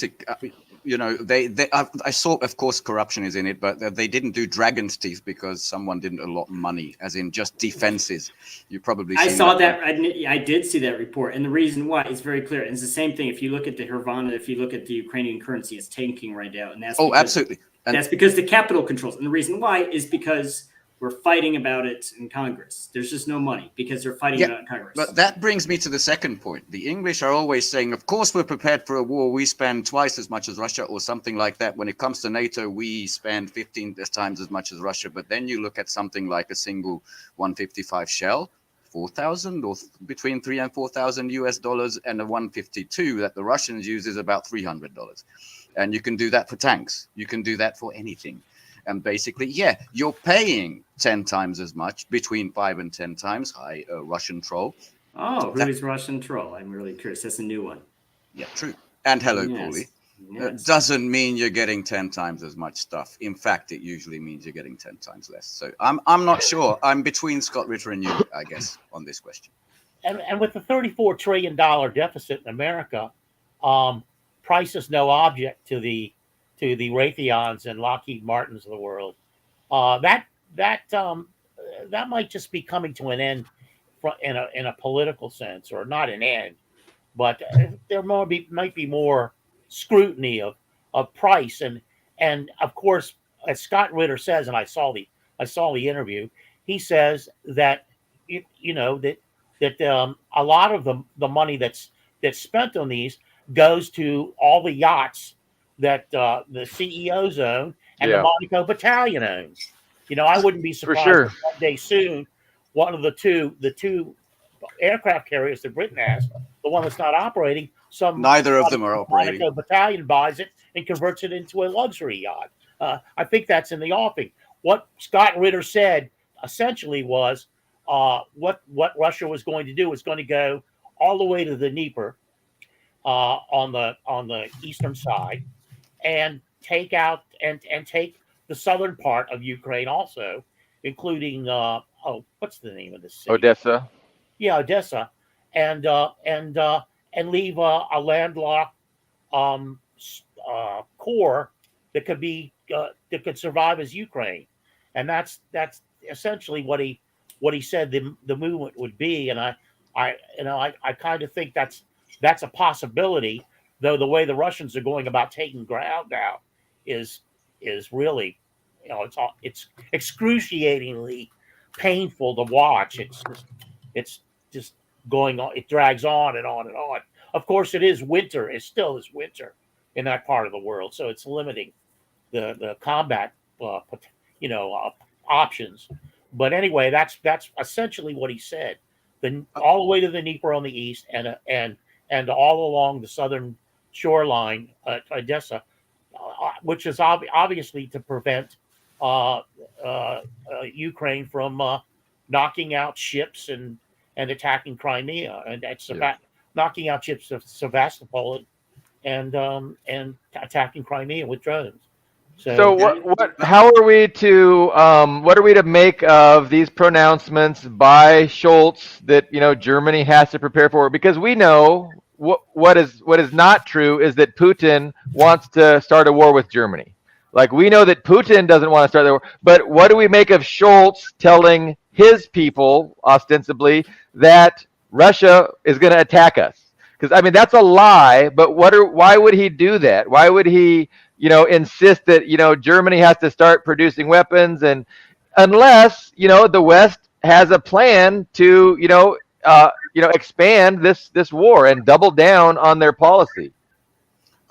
saw, of course, corruption is in it, but they didn't do Dragon's Teeth because someone didn't allot money, as in just defenses. You probably I saw that. I did see that report, and the reason why is very clear. And it's the same thing. If you look at the Hryvnia, if you look at the Ukrainian currency, it's tanking right now, and that's absolutely. And that's because the capital controls. And the reason why is because we're fighting about it in Congress. There's just no money because they're fighting about it in Congress. But that brings me to the second point. The English are always saying, of course, we're prepared for a war. We spend twice as much as Russia or something like that. When it comes to NATO, we spend 15 times as much as Russia. But then you look at something like a single 155 shell, 4,000 or between 3,000 and 4,000 US dollars, and a 152 that the Russians use is about $300. And you can do that for tanks. You can do that for anything. And basically, you're paying 10 times as much, between 5 and 10 times. Hi, Russian troll. Oh, who's Russian troll? I'm really curious. That's a new one. Yeah, true. And hello, Yes. Paulie. Yes. Doesn't mean you're getting 10 times as much stuff. In fact, it usually means you're getting 10 times less. So I'm not sure. I'm between Scott Ritter and you, I guess, on this question. And with the $34 trillion deficit in America, price is no object to the Raytheons and Lockheed Martins of the world. That might just be coming to an end in a political sense, or not an end, but there might be more scrutiny of price, and of course, as Scott Ritter says, and I saw the interview, he says that that a lot of the money that's spent on these goes to all the yachts that the CEOs own and the Monaco Battalion owns. I wouldn't be surprised if one day soon one of the two aircraft carriers that Britain has, the one that's not operating, neither of them are operating. Monaco Battalion buys it and converts it into a luxury yacht. I think that's in the offing. What Scott Ritter said essentially was what Russia was going to do was going to go all the way to the Dnieper on the eastern side, and take out and take the southern part of Ukraine also, including what's the name of this city? Odessa. Yeah, Odessa, and leave a landlocked core that could survive as Ukraine, and that's essentially what he said the movement would be, and I kind of think that's a possibility. Though the way the Russians are going about taking ground now is really, it's excruciatingly painful to watch. It's just going on. It drags on and on and on. Of course, it is winter. It still is winter in that part of the world, so it's limiting the combat, options. But anyway, that's essentially what he said. All the way to the Dnieper on the east, and all along the southern shoreline at Odessa, which is obviously to prevent Ukraine from knocking out ships and attacking Crimea, and that's knocking out ships of Sevastopol and attacking Crimea with drones. So how are we to what are we to make of these pronouncements by Scholz that Germany has to prepare for? Because we know what is not true is that Putin wants to start a war with Germany. Like, we know that Putin doesn't want to start the war, but what do we make of Scholz telling his people ostensibly that Russia is going to attack us? Because I mean, that's a lie. But why would he do that? Why would he insist that Germany has to start producing weapons, and unless the West has a plan to expand this war and double down on their policy?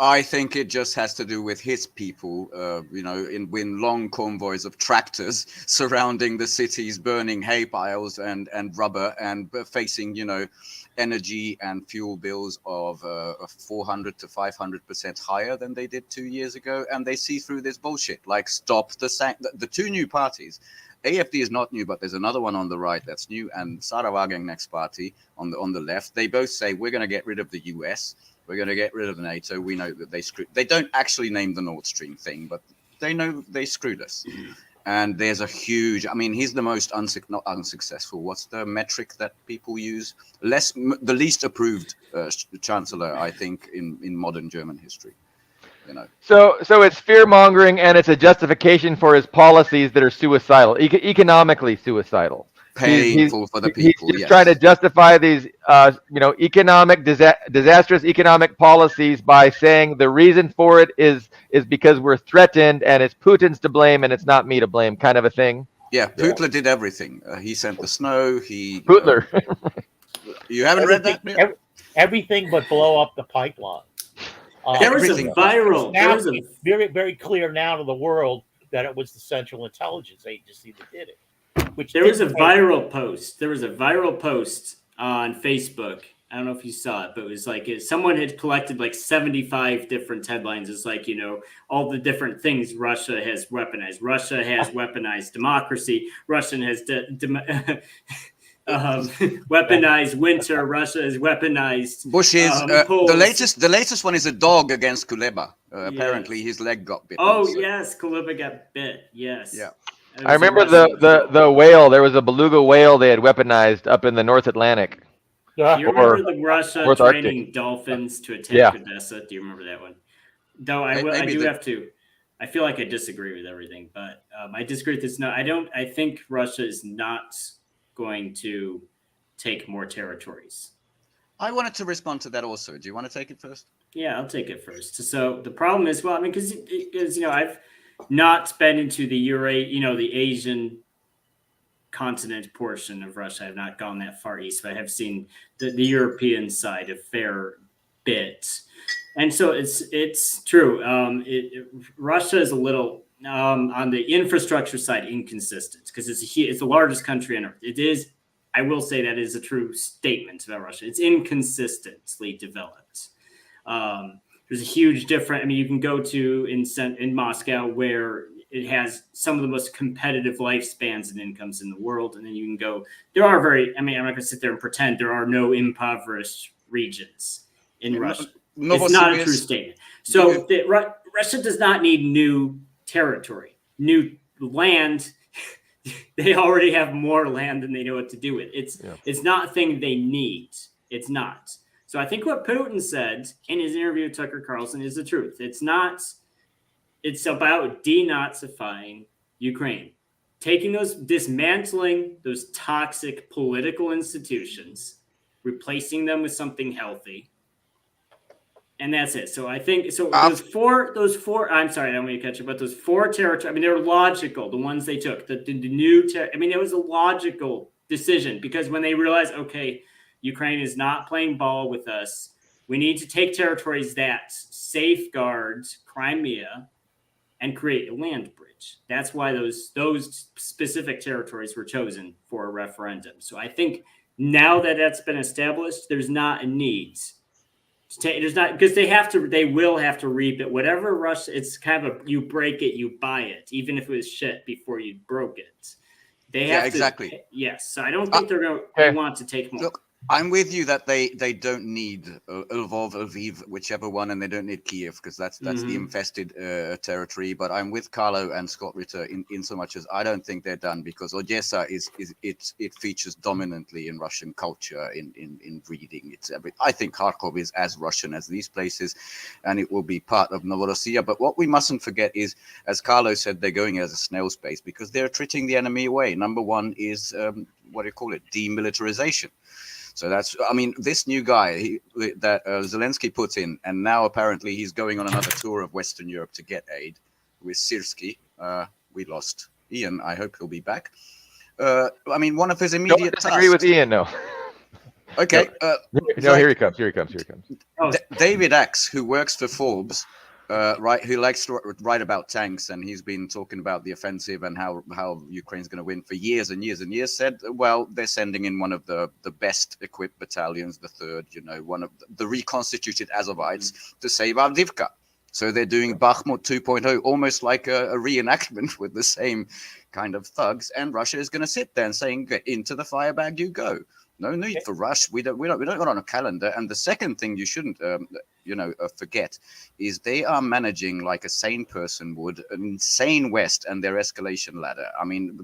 I think it just has to do with his people, in long convoys of tractors surrounding the cities, burning hay piles and rubber, and facing, energy and fuel bills of 400 to 500% higher than they did 2 years ago. And they see through this bullshit, like stop the two new parties. AFD is not new, but there's another one on the right that's new, and Sarah Wagenknecht's party on the left. They both say we're going to get rid of the US. We're going to get rid of NATO. We know that they don't actually name the Nord Stream thing, but They know they screwed us. And there's a huge, I mean, he's the most not unsuccessful. What's the metric that people use? The least approved chancellor, I think, in modern German history. You know. So it's fear mongering, and it's a justification for his policies that are suicidal, economically suicidal. Painful for the people. He's just trying to justify these, disastrous economic policies by saying the reason for it is because we're threatened, and it's Putin's to blame, and it's not me to blame, kind of a thing. Yeah, Putler did everything. He sent the snow. Putler. You haven't read that? Everything but blow up the pipeline. There was a viral. It's very, very clear now to the world that it was the Central Intelligence Agency that did it. There was a viral post. There was a viral post on Facebook. I don't know if you saw it, but it was like someone had collected like 75 different headlines. It's like, all the different things Russia has weaponized. Russia has weaponized democracy. Russia has weaponized winter. Russia has weaponized Bushes. The latest one is a dog against Kuleba. Apparently his leg got bitten. Yes, Kuleba got bit. Yes. Yeah. I remember the whale. There was a beluga whale they had weaponized up in the North Atlantic. Do you remember the Russia training dolphins to attack Odessa? Do you remember that one? Though I feel like I disagree with everything, but I disagree with this. No, I don't. I think Russia is not going to take more territories. I wanted to respond to that also. Do you want to take it first? Yeah, I'll take it first. So the problem is, because I've not been into the the Asian continent portion of Russia. I've not gone that far east, but I have seen the European side a fair bit. And so it's true. Russia is a little on the infrastructure side inconsistent because it's the largest country on earth. It is, I will say that is a true statement about Russia. It's inconsistently developed. There's a huge difference. I mean, you can go to in Moscow where it has some of the most competitive lifespans and incomes in the world. And then you can go, I'm not going to sit there and pretend there are no impoverished regions in Russia. It's not a true statement. So Russia does not need new territory, new land. They already have more land than they know what to do with. It's not a thing they need. It's not. So I think what Putin said in his interview with Tucker Carlson is the truth. It's about denazifying Ukraine, dismantling those toxic political institutions, replacing them with something healthy. And that's it. So I think those four. I'm sorry, I don't want to catch up. But those four territories. I mean, they were logical. The ones they took, the new. It was a logical decision because when they realized, okay, Ukraine is not playing ball with us. We need to take territories that safeguard Crimea and create a land bridge. That's why those specific territories were chosen for a referendum. So I think now that that's been established, there's not a need. There's not, because they will have to reap it. Whatever Russia, it's kind of you break it, you buy it, even if it was shit before you broke it. They have to. Exactly. Yes. So I don't think they're going to want to take more. Look, I'm with you that they don't need Lvov, Lviv, whichever one, and they don't need Kiev because that's the infested territory. But I'm with Carlo and Scott Ritter in so much as I don't think they're done because Odessa it features dominantly in Russian culture, in reading. I think Kharkov is as Russian as these places, and it will be part of Novorossiya. But what we mustn't forget is, as Carlo said, they're going as a snail's pace because they're treating the enemy away. Number one is demilitarization. So this new guy that Zelensky put in, and now apparently he's going on another tour of Western Europe to get aid with Syrskyi. We lost Ian. I hope he'll be back. One of his immediate tasks. Don't disagree with Ian, no. Okay. Here he comes. David Axe, who works for Forbes, who likes to write about tanks, and he's been talking about the offensive and how Ukraine's going to win for years and years and years, said, well, they're sending in one of the best equipped battalions, the third, one of the reconstituted Azovites to save Avdiivka. So they're doing Bakhmut 2.0, almost like a reenactment with the same kind of thugs. And Russia is going to sit there and saying, get into the firebag, you go. No need for rush. We don't got on a calendar. And the second thing you shouldn't, forget is they are managing like a sane person would, an insane West and their escalation ladder. I mean,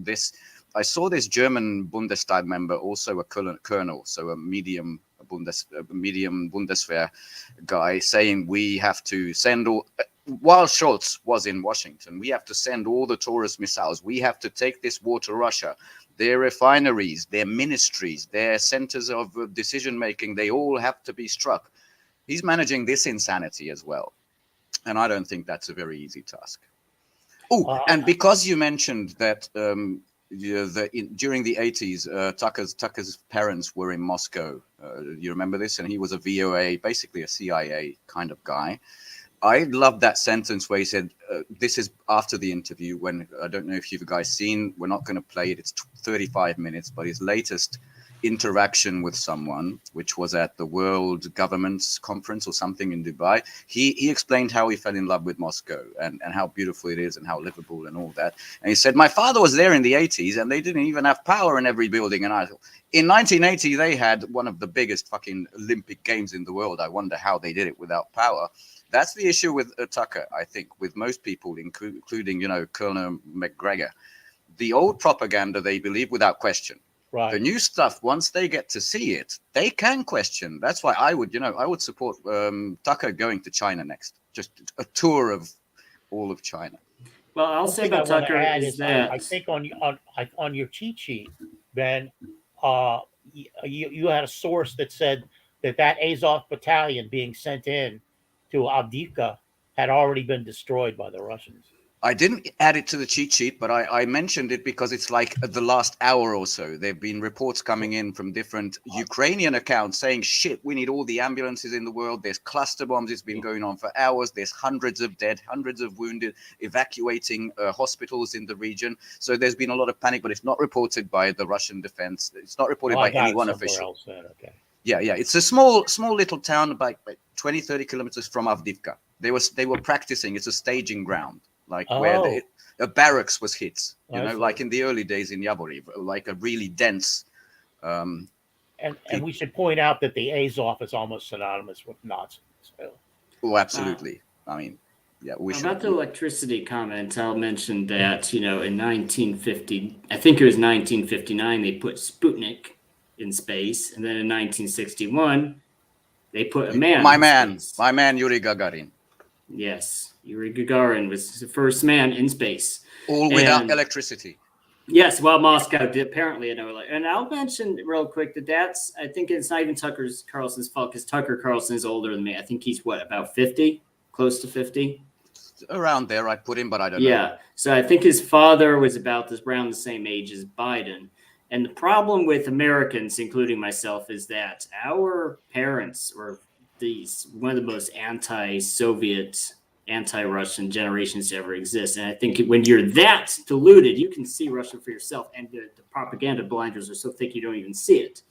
I saw this German Bundestag member, also a colonel, so a medium Bundeswehr guy, saying we have to send all. While Scholz was in Washington, we have to send all the Taurus missiles. We have to take this war to Russia. Their refineries, their ministries, their centers of decision making, they all have to be struck. He's managing this insanity as well. And I don't think that's a very easy task. Oh, and because you mentioned that during the 80s, Tucker's parents were in Moscow. You remember this? And he was a VOA, basically a CIA kind of guy. I loved that sentence where he said, this is after the interview when, I don't know if you guys seen, we're not going to play it. It's 35 minutes, but his latest interaction with someone, which was at the World Governments Conference or something in Dubai, he explained how he fell in love with Moscow and how beautiful it is and how livable and all that. And he said, my father was there in the 80s and they didn't even have power in every building. And I thought, in 1980, they had one of the biggest fucking Olympic Games in the world. I wonder how they did it without power. That's the issue with Tucker, I think, with most people, including, Colonel McGregor. The old propaganda, they believe without question. Right. The new stuff, once they get to see it, they can question. That's why I would support Tucker going to China next. Just a tour of all of China. Well, I'll say about Tucker is that I think on your cheat sheet, Ben, you had a source that said that Azov battalion being sent in to Avdiivka had already been destroyed by the Russians. I didn't add it to the cheat sheet, but I mentioned it because it's like the last hour or so. There have been reports coming in from different Ukrainian accounts saying, shit, we need all the ambulances in the world. There's cluster bombs. It's been going on for hours. There's hundreds of dead, hundreds of wounded, evacuating hospitals in the region. So there's been a lot of panic, but it's not reported by the Russian defense. It's not reported by anyone official. Okay. Yeah. It's a small little town about 20, 30 kilometers from Avdiivka. They were practicing. It's a staging ground. Like where a barracks was hit, like in the early days in Yavoriv, like a really dense. And we should point out that the Azov is almost synonymous with Nazis. So. Oh, absolutely. I mean, yeah. About the electricity comment, I'll mention that, in 1950, I think it was 1959, they put Sputnik in space. And then in 1961, they put a man. My man, Yuri Gagarin. Yes. Yuri Gagarin was the first man in space. All without electricity. Yes, well, Moscow did apparently. And I'll mention real quick that I think it's not even Tucker Carlson's fault because Tucker Carlson is older than me. I think he's about 50, close to 50? Around there, I put him, but I don't know. Yeah, so I think his father was around the same age as Biden. And the problem with Americans, including myself, is that our parents were one of the most anti-Soviet, anti-Russian generations to ever exist. And I think when you're that deluded, you can see Russia for yourself. And the propaganda blinders are so thick you don't even see it.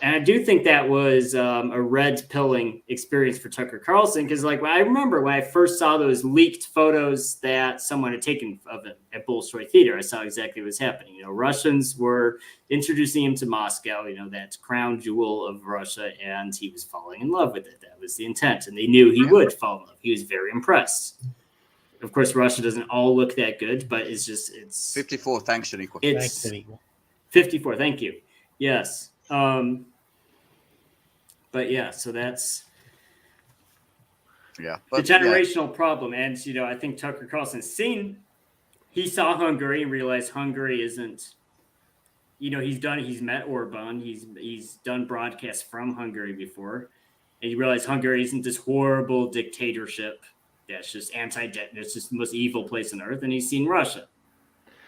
And I do think that was a red-pilling experience for Tucker Carlson because, I remember when I first saw those leaked photos that someone had taken of it at Bolshoi Theater, I saw exactly what was happening. Russians were introducing him to Moscow, that crown jewel of Russia, and he was falling in love with it. That was the intent, and they knew he would fall in love. He was very impressed. Of course, Russia doesn't all look that good, but it's 54. Thanks, Shaniqua. It's 54. Thank you. Yes. But yeah, so that's the generational problem. And, I think Tucker Carlson he saw Hungary and realized Hungary isn't, he's met Orban. He's done broadcasts from Hungary before. And he realized Hungary isn't this horrible dictatorship that's just it's just the most evil place on earth. And he's seen Russia.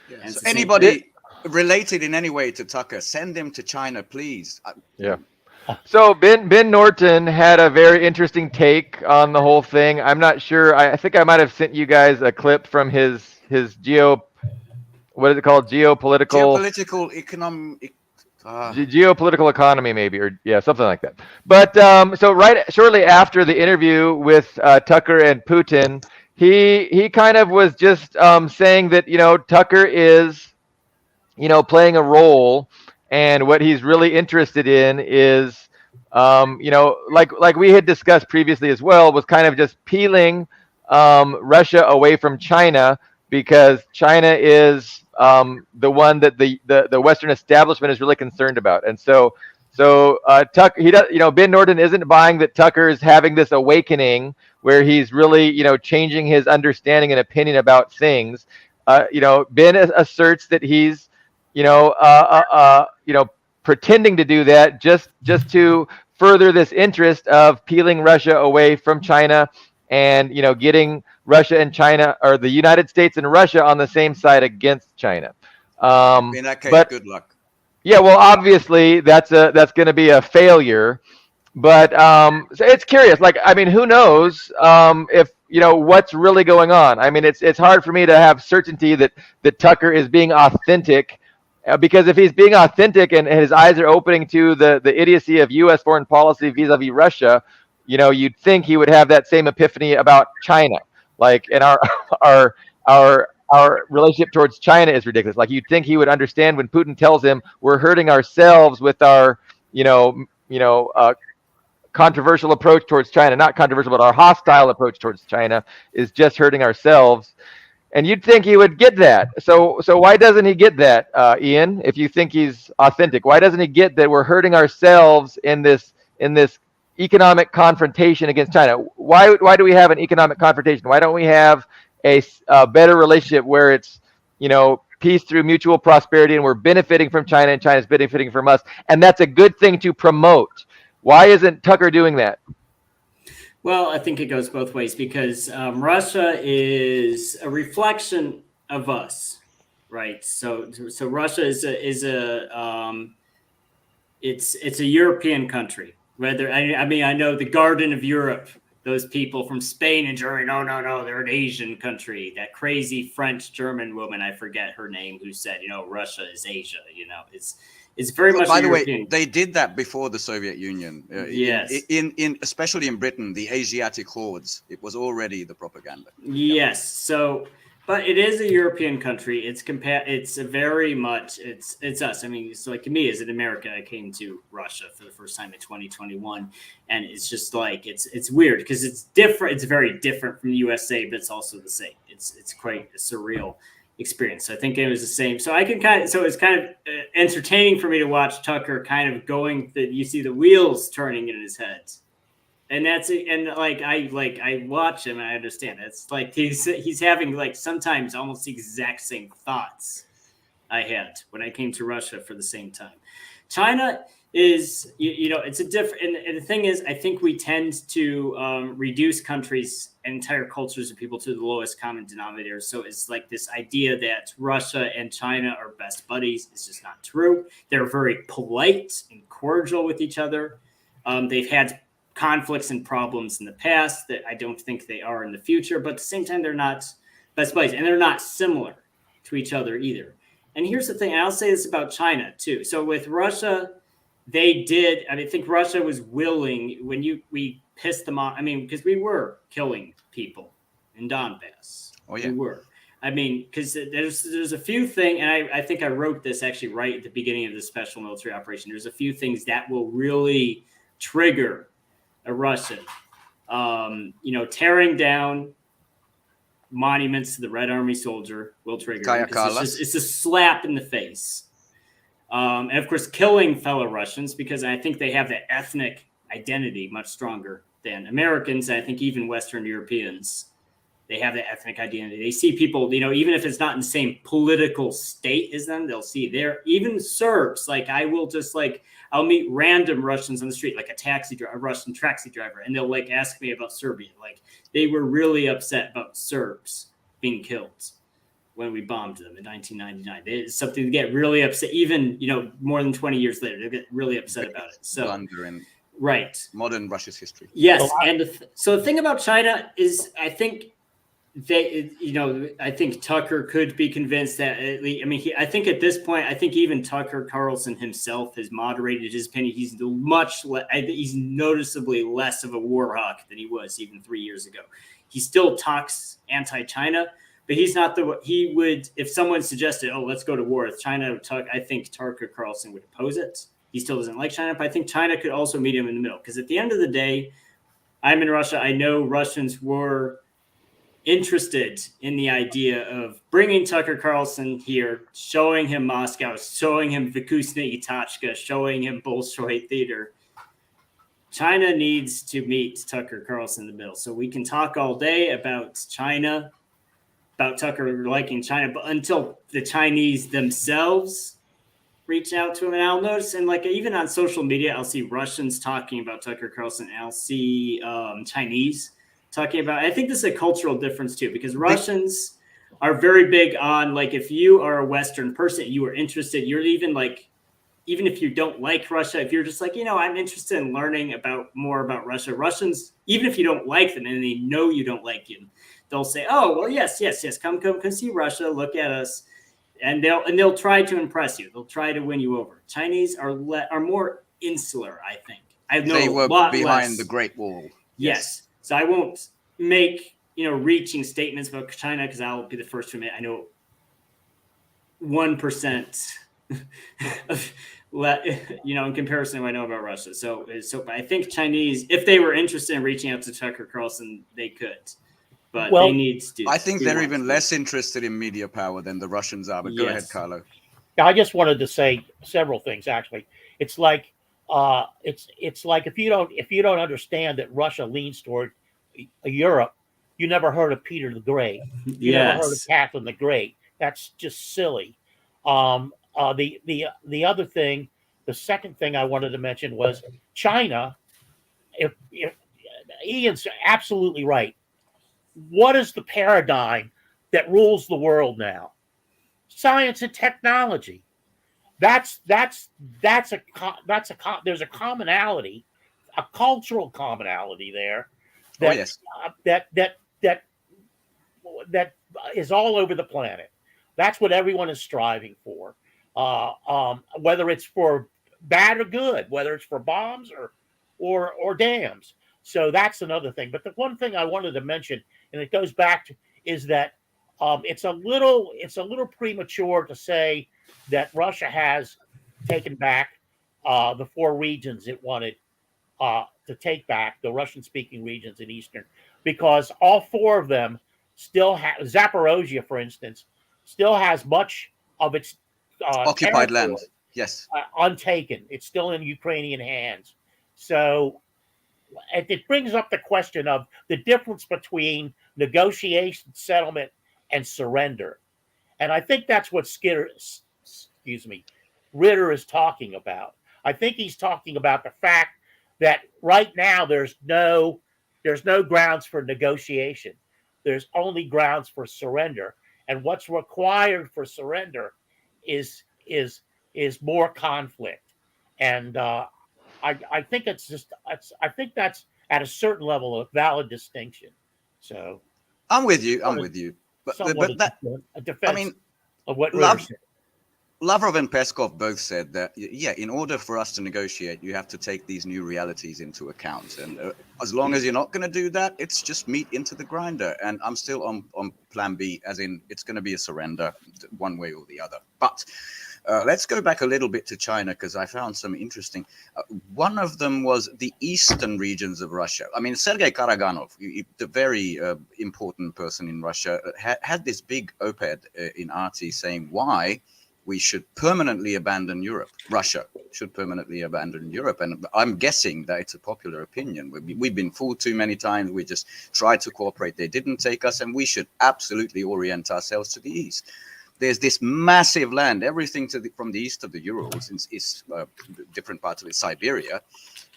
Yeah. So anybody related in any way to Tucker, send him to China, please. Yeah. So Ben Norton had a very interesting take on the whole thing. I'm not sure. I think I might have sent you guys a clip from his geopolitical economy, maybe, or something like that. But so shortly after the interview with Tucker and Putin, he kind of was just saying that Tucker is playing a role and what he's really interested in is, like we had discussed previously as well, was kind of just peeling Russia away from China, because China is the one that the Western establishment is really concerned about. And so Tucker, he does, Ben Norden isn't buying that Tucker is having this awakening where he's really, changing his understanding and opinion about things. Ben asserts that he's, pretending to do that just to further this interest of peeling Russia away from China, and getting Russia and China, or the United States and Russia, on the same side against China. In that case, good luck. Yeah, well, obviously that's going to be a failure. But so it's curious. Like, I mean, who knows if what's really going on? I mean, it's hard for me to have certainty that Tucker is being authentic, because if he's being authentic and his eyes are opening to the idiocy of U.S. foreign policy vis-a-vis Russia, you'd think he would have that same epiphany about China. Like, and our relationship towards China is ridiculous. Like, you'd think he would understand when Putin tells him we're hurting ourselves with our, controversial approach towards China. Not controversial, but our hostile approach towards China is just hurting ourselves. And you'd think he would get that. So why doesn't he get that, Ian? If you think he's authentic, why doesn't he get that we're hurting ourselves in this economic confrontation against China? Why do we have an economic confrontation? Why don't we have a better relationship where it's peace through mutual prosperity, and we're benefiting from China and China's benefiting from us, and that's a good thing to promote? Why isn't Tucker doing that? Well, I think it goes both ways, because Russia is a reflection of us, right? So Russia is it's a European country. Whether I know the Garden of Europe, those people from Spain and Germany. No, they're an Asian country. That crazy French-German woman, I forget her name, who said, Russia is Asia. It's very much. By the European. way, they did that before the Soviet Union. Yes. In especially in Britain, the Asiatic hordes. It was already the propaganda. Yes. So, but it is a European country. It's very much it's us. I mean, it's like me as an American, I came to Russia for the first time in 2021, and it's just like it's weird because it's different. It's very different from the USA, but it's also the same. It's quite a surreal experience. So I think it was the same. So it's kind of entertaining for me to watch Tucker kind of going. You see the wheels turning in his head. And that's it. And I watch him and I understand. It's like he's having like sometimes almost the exact same thoughts I had when I came to Russia for the same time. China is, it's a different, and the thing is, I think we tend to reduce countries and entire cultures of people to the lowest common denominator. So it's like this idea that Russia and China are best buddies. It's just not true. They're very polite and cordial with each other. They've had conflicts and problems in the past that I don't think they are in the future, but at the same time, they're not best buddies, and they're not similar to each other either. And here's the thing, and I'll say this about China too. So with Russia, they did, I think Russia was willing when we pissed them off. I mean, because we were killing people in Donbass. Oh yeah. We were. I mean, because there's a few things, and I think I wrote this actually right at the beginning of the special military operation. There's a few things that will really trigger a Russian, tearing down monuments to the Red Army soldier will trigger. It's a slap in the face. And of course, killing fellow Russians, because I think they have the ethnic identity much stronger than Americans. And I think even Western Europeans, they have the ethnic identity. They see people, even if it's not in the same political state as them, they'll see there. Even Serbs, I'll meet random Russians on the street, like a Russian taxi driver, and they'll ask me about Serbia. Like, they were really upset about Serbs being killed when we bombed them in 1999. It's something to get really upset, even, more than 20 years later, they get really upset about it. So, right. Modern Russia's history. Yes. And so the thing about China is, I think I think Tucker could be convinced that, I think at this point, I think even Tucker Carlson himself has moderated his opinion. He's he's noticeably less of a war hawk than he was even 3 years ago. He still talks anti-China, but he's not he would, if someone suggested, oh, let's go to war with China, I think Tucker Carlson would oppose it. He still doesn't like China, but I think China could also meet him in the middle. Because at the end of the day, I'm in Russia. I know Russians were interested in the idea of bringing Tucker Carlson here, showing him Moscow, showing him Vykusny Itachka, showing him Bolshoi Theater. China needs to meet Tucker Carlson in the middle. So we can talk all day about China, about Tucker liking China, but until the Chinese themselves reach out to him, and I'll notice, and like even on social media, I'll see Russians talking about Tucker Carlson, and I'll see Chinese talking about. I think this is a cultural difference too, because Russians are very big on, like, if you are a Western person, you are interested. You're even like, even if you don't like Russia, if you're just like, I'm interested in learning more about Russia. Russians, even if you don't like them and they know you don't like them, they'll say, "Oh, well, yes, come see Russia, look at us." And they'll try to impress you. They'll try to win you over. Chinese are more insular, I think. I know they were a lot behind less. the Great Wall. Yes. So I won't make reaching statements about China, because I'll be the first to admit I know 1% of in comparison to what I know about Russia. So I think Chinese, if they were interested in reaching out to Tucker Carlson, they could. But they need to. I think they're even less interested in media power than the Russians are. But go ahead, Carlo. Yeah, I just wanted to say several things. Actually, it's like it's like if you don't understand that Russia leans toward Europe, you never heard of Peter the Great. You never heard of Catherine the Great. That's just silly. The other thing, the second thing I wanted to mention was China. If Ian's absolutely right. What is the paradigm that rules the world now? Science and technology. There's a commonality, a cultural commonality there that is all over the planet. That's what everyone is striving for, whether it's for bad or good, whether it's for bombs or dams. So that's another thing. But the one thing I wanted to mention, and it goes back to, is that it's a little premature to say that Russia has taken back the 4 regions it wanted to take back, the Russian-speaking regions in Eastern, because all 4 of them still have, Zaporozhye, for instance, still has much of its occupied land, untaken. It's still in Ukrainian hands. So it brings up the question of the difference between negotiation, settlement, and surrender. And I think that's what Ritter is talking about. I think he's talking about the fact that right now there's no grounds for negotiation. There's only grounds for surrender. And what's required for surrender is more conflict. And I think I think that's at a certain level a valid distinction. So I'm with you. But that, a defense, I mean, of what Ritter said. Lavrov and Peskov both said that, in order for us to negotiate, you have to take these new realities into account. And as long as you're not going to do that, it's just meat into the grinder. And I'm still on plan B, as in it's going to be a surrender one way or the other. But let's go back a little bit to China, because I found some interesting. One of them was the eastern regions of Russia. I mean, Sergei Karaganov, the very important person in Russia, had this big op-ed in RT saying why we should permanently abandon Europe. Russia should permanently abandon Europe. And I'm guessing that it's a popular opinion. We've been fooled too many times. We just tried to cooperate. They didn't take us, and we should absolutely orient ourselves to the east. There's this massive land, everything from the east of the Urals is different parts of it, Siberia.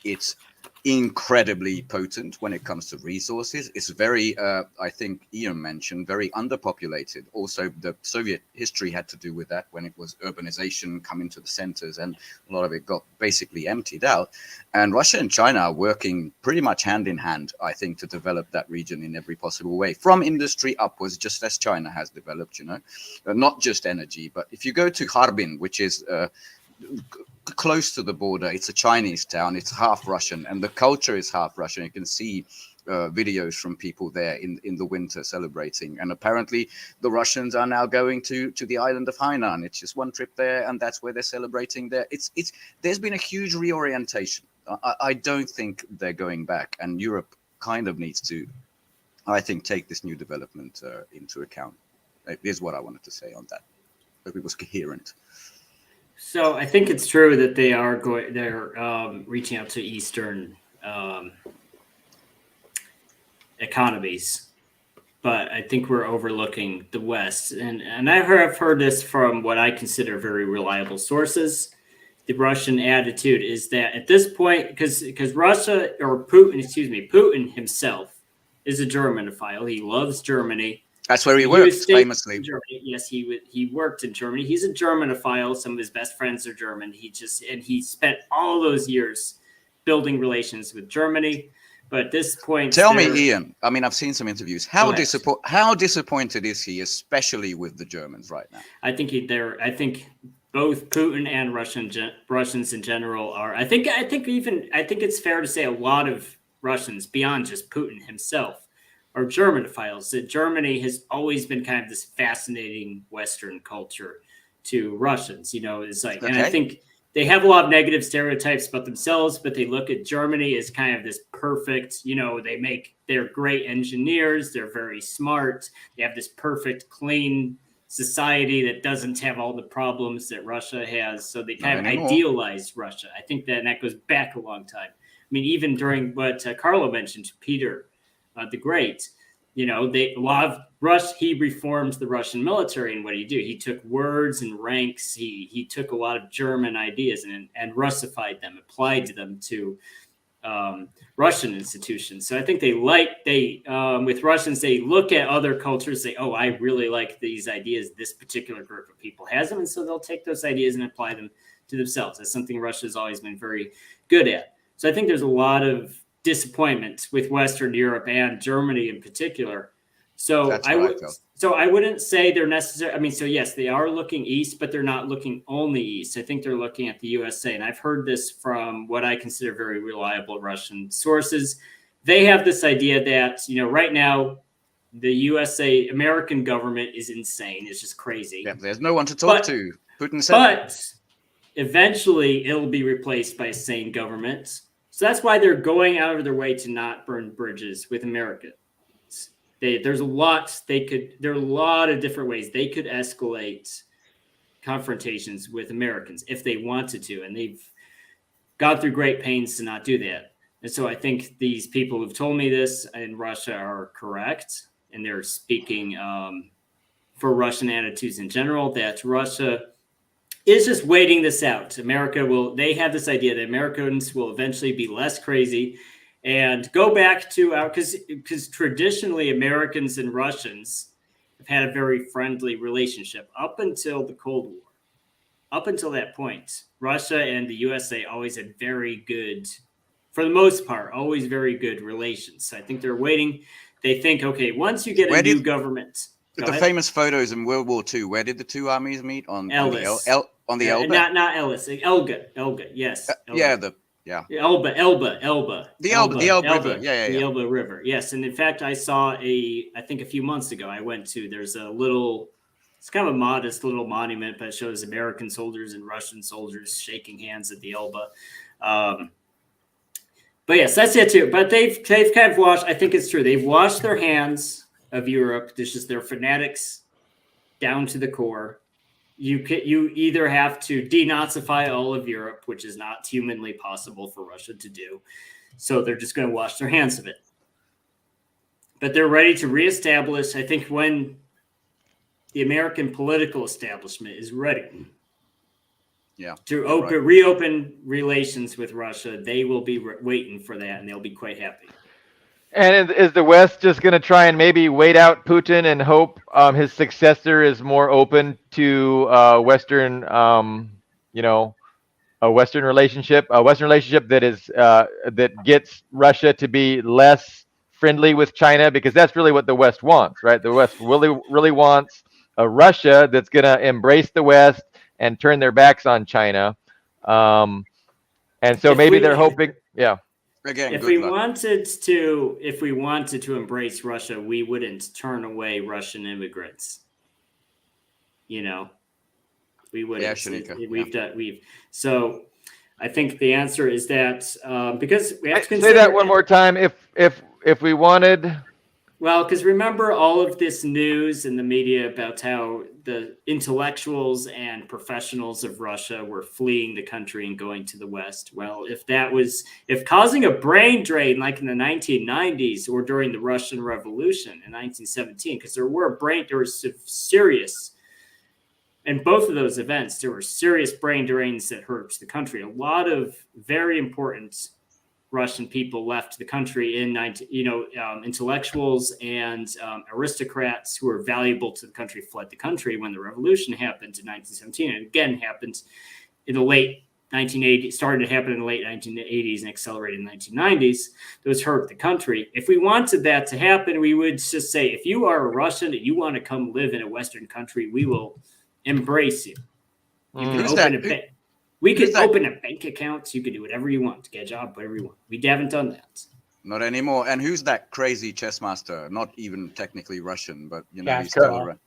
It's incredibly potent when it comes to resources. It's very, I think Ian mentioned, very underpopulated. Also, the Soviet history had to do with that when it was urbanization coming to the centers, and a lot of it got basically emptied out. And Russia and China are working pretty much hand in hand, I think, to develop that region in every possible way, from industry upwards, just as China has developed, not just energy. But if you go to Harbin, which is close to the border. It's a Chinese town. It's half Russian, and the culture is half Russian. You can see videos from people there in the winter celebrating. And apparently the Russians are now going to the island of Hainan. It's just one trip there, and that's where they're celebrating there. There's been a huge reorientation. I don't think they're going back, and Europe kind of needs to, I think, take this new development into account. Is what I wanted to say on that. Hope it was coherent. So I think it's true that they're reaching out to Eastern economies, but I think we're overlooking the West. And I've heard this from what I consider very reliable sources. The Russian attitude is that at this point, because Russia, or Putin himself is a Germanophile. He loves Germany. That's where he works famously. Yes, he worked in Germany. He's a Germanophile. Some of his best friends are German. He spent all those years building relations with Germany. But at this point, tell me, Ian. I mean, I've seen some interviews. How disappointed is he, especially with the Germans right now? I think both Putin and Russians in general are. I think it's fair to say a lot of Russians, beyond just Putin himself, are Germanophiles. That Germany has always been kind of this fascinating Western culture to Russians. It's like, and I think they have a lot of negative stereotypes about themselves, but they look at Germany as kind of this perfect, they're great engineers. They're very smart. They have this perfect, clean society that doesn't have all the problems that Russia has. So they kind of idealize Russia. I think that goes back a long time. I mean, even during what Carlo mentioned, Peter the Great, he reformed the Russian military. And what did he do? He took words and ranks. He took a lot of German ideas and Russified them, applied to them to Russian institutions. So I think with Russians, they look at other cultures, say, oh, I really like these ideas. This particular group of people has them. And so they'll take those ideas and apply them to themselves. That's something Russia's always been very good at. So I think there's a lot of disappointment with Western Europe and Germany in particular. So I wouldn't say they're necessary. I mean, so yes, they are looking east, but they're not looking only east. I think they're looking at the USA. And I've heard this from what I consider very reliable Russian sources. They have this idea that, right now, the American government is insane. It's just crazy. Yeah, there's no one to talk to. Putin said but eventually it'll be replaced by a sane government. So that's why they're going out of their way to not burn bridges with America. There are a lot of different ways they could escalate confrontations with Americans if they wanted to, and they've gone through great pains to not do that. And so I think these people who've told me this in Russia are correct, and they're speaking for Russian attitudes in general, that Russia is just waiting this out. They have this idea that Americans will eventually be less crazy and go back to because traditionally Americans and Russians have had a very friendly relationship up until the Cold War. Up until that point, Russia and the USA always had very good, for the most part, always very good relations. So I think they're waiting. They think, okay, once you get a new government. The famous photos in World War II, where did the two armies meet? On Ellis. On the Elbe? Not Ellis. Elga, yes. Elba. Elba. The Elbe River. Yeah. The Elbe River. Yes. And in fact, I saw I think a few months ago, there's it's kind of a modest little monument, but it shows American soldiers and Russian soldiers shaking hands at the Elbe. But yes, that's it too. But they've kind of washed, I think it's true. They've washed their hands of Europe. This is their fanatics down to the core. You either have to denazify all of Europe, which is not humanly possible for Russia to do. So they're just going to wash their hands of it. But they're ready to reestablish, I think, when the American political establishment is ready to reopen relations with Russia. They will be waiting for that, and they'll be quite happy. And is the West just going to try and maybe wait out Putin and hope his successor is more open to Western, a Western relationship that is that gets Russia to be less friendly with China? Because that's really what the West wants, right? The West really wants a Russia that's going to embrace the West and turn their backs on China. And so maybe they're hoping, yeah. Again, if good we luck. wanted to embrace Russia, we wouldn't turn away Russian immigrants. You know, we wouldn't. Yeah, Shanika, So I think the answer is that because we have to consider. Say that one more time. If we wanted. Well, because remember all of this news in the media about how the intellectuals and professionals of Russia were fleeing the country and going to the West. Well, if causing a brain drain like in the 1990s or during the Russian Revolution in 1917, because there was serious, in both of those events, there were serious brain drains that hurt the country. A lot of very important Russian people left the country intellectuals and aristocrats who were valuable to the country fled the country when the revolution happened in 1917, and again happened in the late 1980s, started to happen in the late 1980s and accelerated in the 1990s. Those hurt the country. If we wanted that to happen, we would just say, if you are a Russian and you want to come live in a Western country, we will embrace you. You can open a bank account. You can do whatever you want to get a job, whatever you want. We haven't done that. Not anymore. And who's that crazy chess master? Not even technically Russian, but he's still around.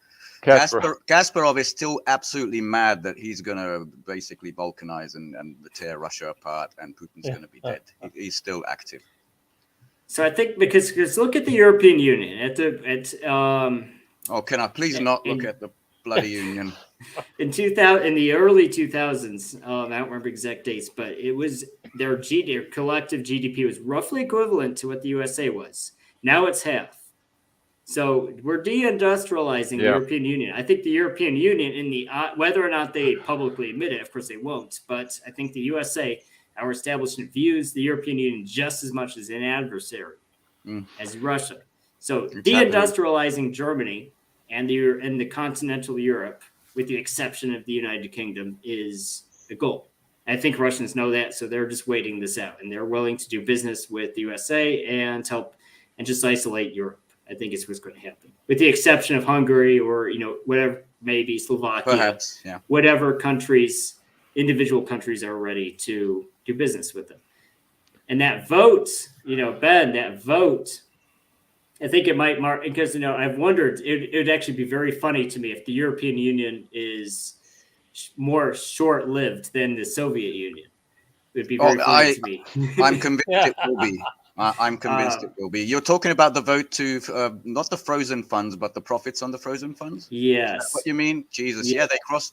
Kasparov is still absolutely mad that he's going to basically balkanize and tear Russia apart, and Putin's going to be dead. He's still active. So I think because look at the European Union can I please not look at the bloody Union? In the early 2000s, I don't remember exact dates, but it was their collective GDP was roughly equivalent to what the USA was. Now it's half. So we're deindustrializing the European Union. I think the European Union, whether or not they publicly admit it, of course they won't, but I think the USA, our establishment, views the European Union just as much as an adversary as Russia. So deindustrializing Germany and the continental Europe, with the exception of the United Kingdom, is the goal. I think Russians know that, so they're just waiting this out, and they're willing to do business with the USA and help and just isolate Europe. I think it's what's going to happen, with the exception of Hungary or whatever, maybe Slovakia, perhaps, whatever individual countries are ready to do business with them. And that vote, Ben, I think it might mark, because I've wondered, it would actually be very funny to me if the European Union is more short-lived than the Soviet Union. It would be very funny to me. I'm convinced it will be. I'm convinced it will be. You're talking about the vote to not the frozen funds, but the profits on the frozen funds. Yes. Is that what you mean? Jesus. Yeah,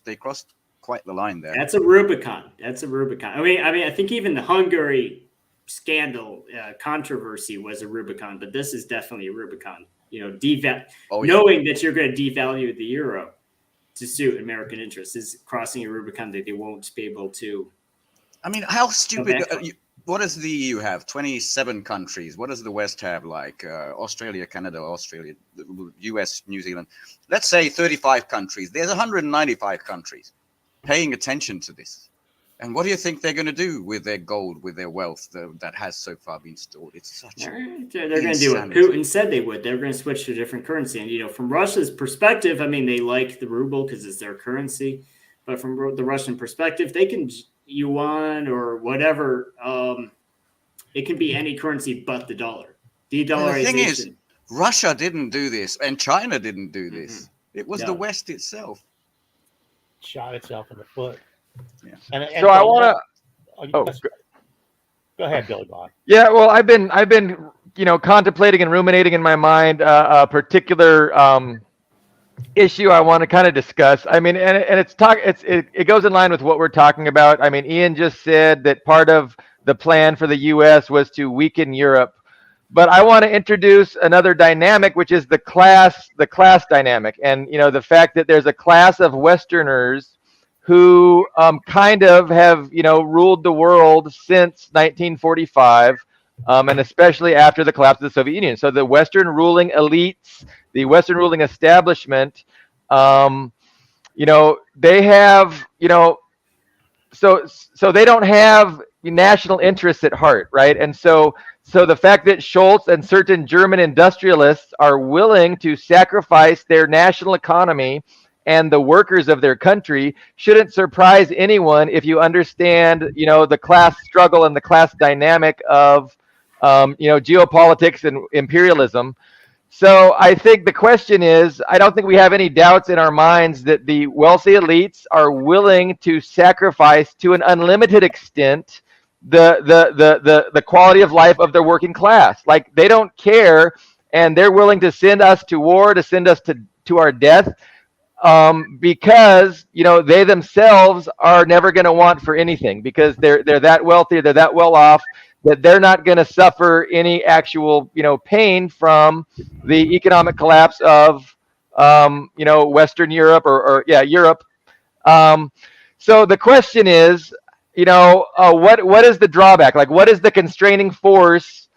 they crossed quite the line there. That's a Rubicon. I mean, I think even the Hungary scandal controversy was a Rubicon, but this is definitely a Rubicon. Knowing that you're going to devalue the euro to suit American interests is crossing a Rubicon that they won't be able to. I mean, how stupid? What does the EU have? 27 countries. What does the West have? Like Australia, Canada, US, New Zealand. Let's say 35 countries. There's 195 countries paying attention to this. And what do you think they're going to do with their gold, with their wealth that has so far been stored? It's such. They're going to do what Putin said they would. They're going to switch to a different currency. And from Russia's perspective, I mean, they like the ruble because it's their currency. But from the Russian perspective, they can yuan or whatever. It can be any currency but the dollar. De-dollarization. The thing is, Russia didn't do this, and China didn't do this. It was the West itself. Shot itself in the foot. Yeah. And so I want to. Go ahead, Billy Bob. Yeah, well, I've been contemplating and ruminating in my mind a particular issue I want to kind of discuss. I mean, and it goes in line with what we're talking about. I mean, Ian just said that part of the plan for the U.S. was to weaken Europe, but I want to introduce another dynamic, which is the class dynamic, and the fact that there's a class of Westerners who kind of have, ruled the world since 1945, and especially after the collapse of the Soviet Union. So the Western ruling elites, the Western ruling establishment, they have, so they don't have national interests at heart, right? And so the fact that Scholz and certain German industrialists are willing to sacrifice their national economy and the workers of their country shouldn't surprise anyone if you understand, the class struggle and the class dynamic of, geopolitics and imperialism. So I think the question is, I don't think we have any doubts in our minds that the wealthy elites are willing to sacrifice to an unlimited extent the quality of life of their working class. Like, they don't care, and they're willing to send us to war, to send us to our death, because they themselves are never going to want for anything, because they're that wealthy, they're that well off, that they're not going to suffer any actual pain from the economic collapse of Western Europe, or Europe. So the question is, what is the drawback? Like, what is the constraining force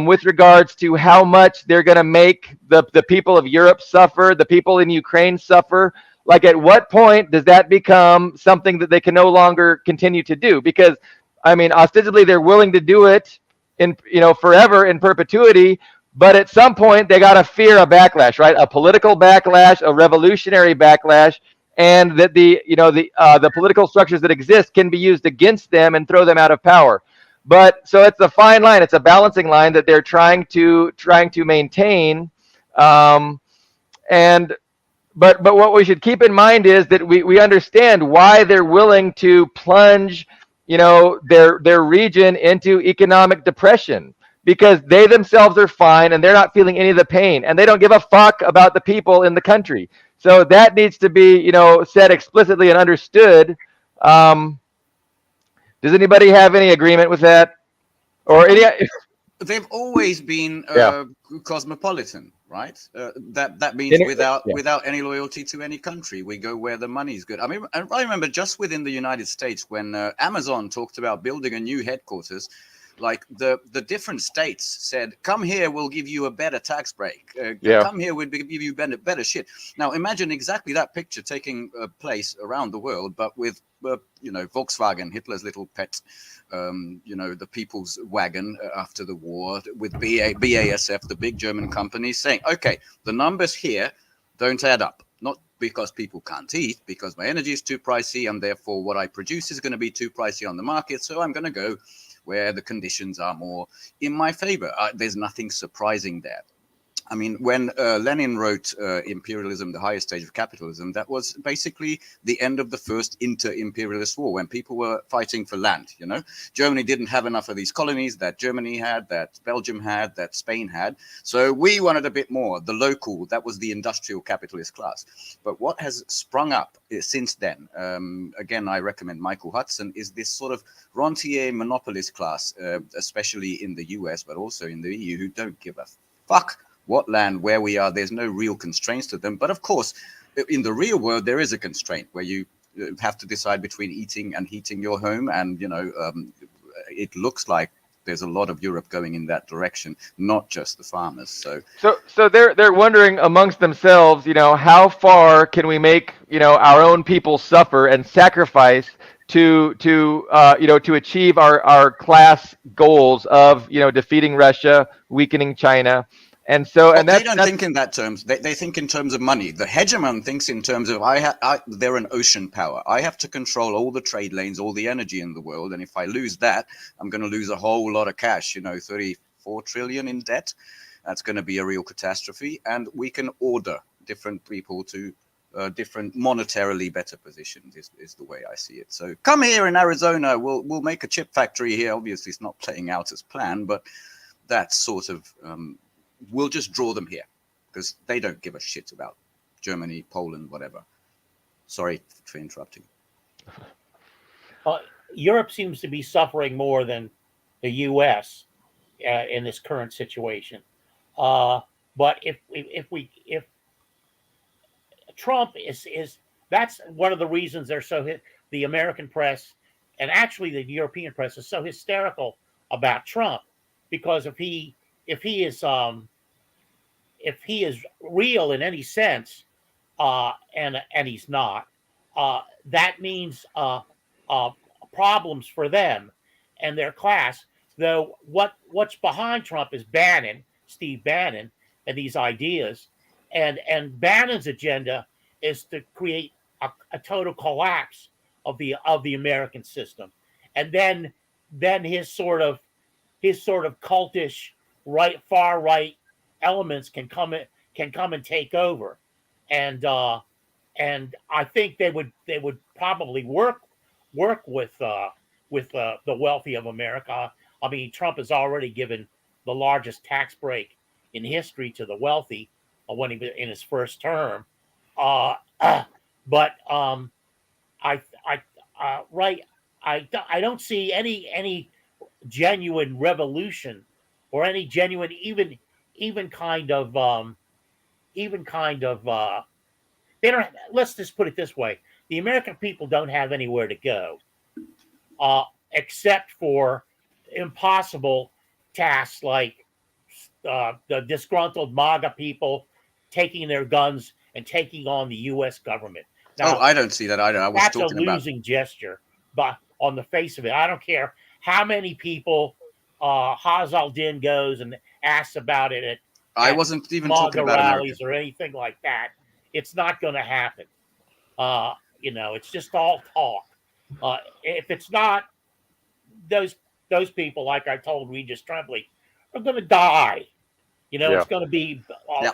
with regards to how much they're going to make the people of Europe suffer, the people in Ukraine suffer? Like, at what point does that become something that they can no longer continue to do? Because, I mean, ostensibly they're willing to do it in forever, in perpetuity, but at some point they got to fear a backlash, right? A political backlash, a revolutionary backlash, and that the political structures that exist can be used against them and throw them out of power. But so it's a fine line. It's a balancing line that they're trying to maintain. But what we should keep in mind is that we understand why they're willing to plunge, their region into economic depression, because they themselves are fine and they're not feeling any of the pain, and they don't give a fuck about the people in the country. So that needs to be, said explicitly and understood. Does anybody have any agreement with that? Or any? They've always been cosmopolitan, right? That means without any loyalty to any country. We go where the money's good. I mean, I remember just within the United States when Amazon talked about building a new headquarters, like the different states said, "Come here, we'll give you a better tax break. Come here, we'll give you better shit." Now imagine exactly that picture taking place around the world, but with Volkswagen, Hitler's little pet, the people's wagon after the war, with BASF, the big German company, saying, "Okay, the numbers here don't add up. Not because people can't eat, because my energy is too pricey, and therefore what I produce is going to be too pricey on the market. So I'm going to go where the conditions are more in my favor." There's nothing surprising there. I mean, when Lenin wrote Imperialism, the highest stage of capitalism, that was basically the end of the first inter-imperialist war, when people were fighting for land. Germany didn't have enough of these colonies that Germany had, that Belgium had, that Spain had. So we wanted a bit more. The local, that was the industrial capitalist class. But what has sprung up since then, again, I recommend Michael Hudson, is this sort of rentier monopolist class, especially in the US, but also in the EU, who don't give a fuck what land, where we are. There's no real constraints to them. But of course, in the real world, there is a constraint where you have to decide between eating and heating your home. And, it looks like there's a lot of Europe going in that direction, not just the farmers. So they're wondering amongst themselves, how far can we make, our own people suffer and sacrifice to achieve our class goals of, defeating Russia, weakening China. And so, they don't think in that terms. They think in terms of money. The hegemon thinks in terms of they're an ocean power. I have to control all the trade lanes, all the energy in the world, and if I lose that, I'm going to lose a whole lot of cash. 34 trillion in debt. That's going to be a real catastrophe. And we can order different people to different monetarily better positions. Is the way I see it. So come here in Arizona. We'll make a chip factory here. Obviously, it's not playing out as planned, but that's sort of. We'll just draw them here because they don't give a shit about Germany, Poland, whatever. Sorry for interrupting. Europe seems to be suffering more than the U.S. In this current situation. But if Trump is that's one of the reasons the American press and actually the European press is so hysterical about Trump, because if he is real in any sense, and he's not, that means problems for them and their class. Though what's behind Trump is Steve Bannon, and these ideas, and Bannon's agenda is to create a total collapse of the American system, and then his sort of cultish far right elements can come and take over, and I think they would probably work with the wealthy of America. I mean, Trump has already given the largest tax break in history to the wealthy when he was in his first term. Uh, but right, I don't see any genuine revolution or any genuine even kind of they don't. Let's just put it this way: the American people don't have anywhere to go, except for impossible tasks like the disgruntled MAGA people taking their guns and taking on the U.S. government. Now, I don't see that either. I was that's a talking about losing gesture, but on the face of it, I don't care how many people Hazal goes and asks about it at I wasn't even MAGA talking about rallies America. or anything like that. It's not going to happen. It's just all talk. If it's not, those people, like I told Regis Tremblay, are going to die. It's going to be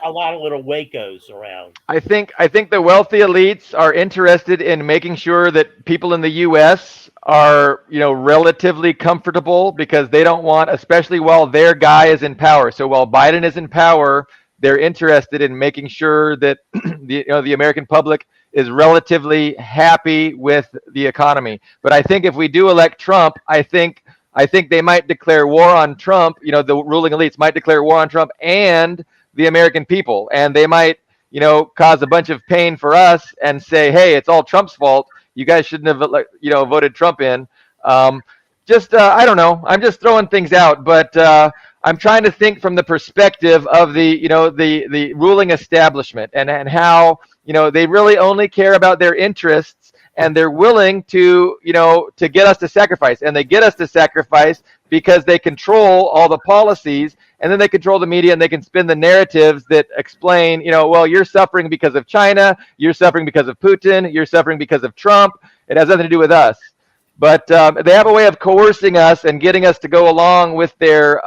a lot of little Wacos around. I think the wealthy elites are interested in making sure that people in the U.S. are, relatively comfortable, because they don't want, especially while their guy is in power. So while Biden is in power, they're interested in making sure that the American public is relatively happy with the economy. But I think if we do elect Trump, I think they might declare war on Trump. The ruling elites might declare war on Trump and the American people, and they might, cause a bunch of pain for us and say, hey, it's all Trump's fault. You guys shouldn't have, voted Trump in. I don't know. I'm just throwing things out, but I'm trying to think from the perspective of the ruling establishment and how, they really only care about their interests, and they're willing to get us to sacrifice, and they get us to sacrifice because they control all the policies, and then they control the media, and they can spin the narratives that explain, well, you're suffering because of China, you're suffering because of Putin, you're suffering because of Trump. It has nothing to do with us. But they have a way of coercing us and getting us to go along with their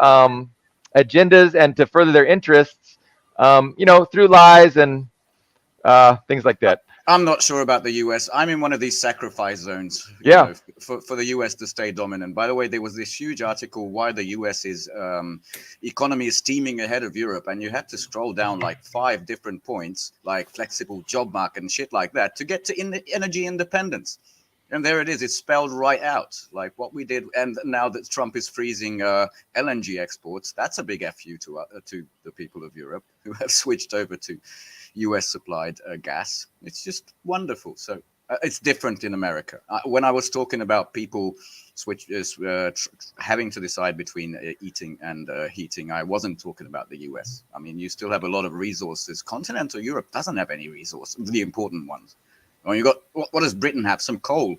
agendas and to further their interests, through lies and things like that. I'm not sure about the US. I'm in one of these sacrifice zones. For the US to stay dominant. By the way, there was this huge article why the US's economy is steaming ahead of Europe, and you had to scroll down like 5 different points, like flexible job market and shit like that, to get to energy independence. And there it is. It's spelled right out, like what we did. And now that Trump is freezing LNG exports, that's a big FU to the people of Europe who have switched over to US supplied gas. It's just wonderful. So it's different in America. When I was talking about people having to decide between eating and heating, I wasn't talking about the US. I mean, you still have a lot of resources. Continental Europe doesn't have any resources, the important ones. Well, you got what does Britain have? Some coal.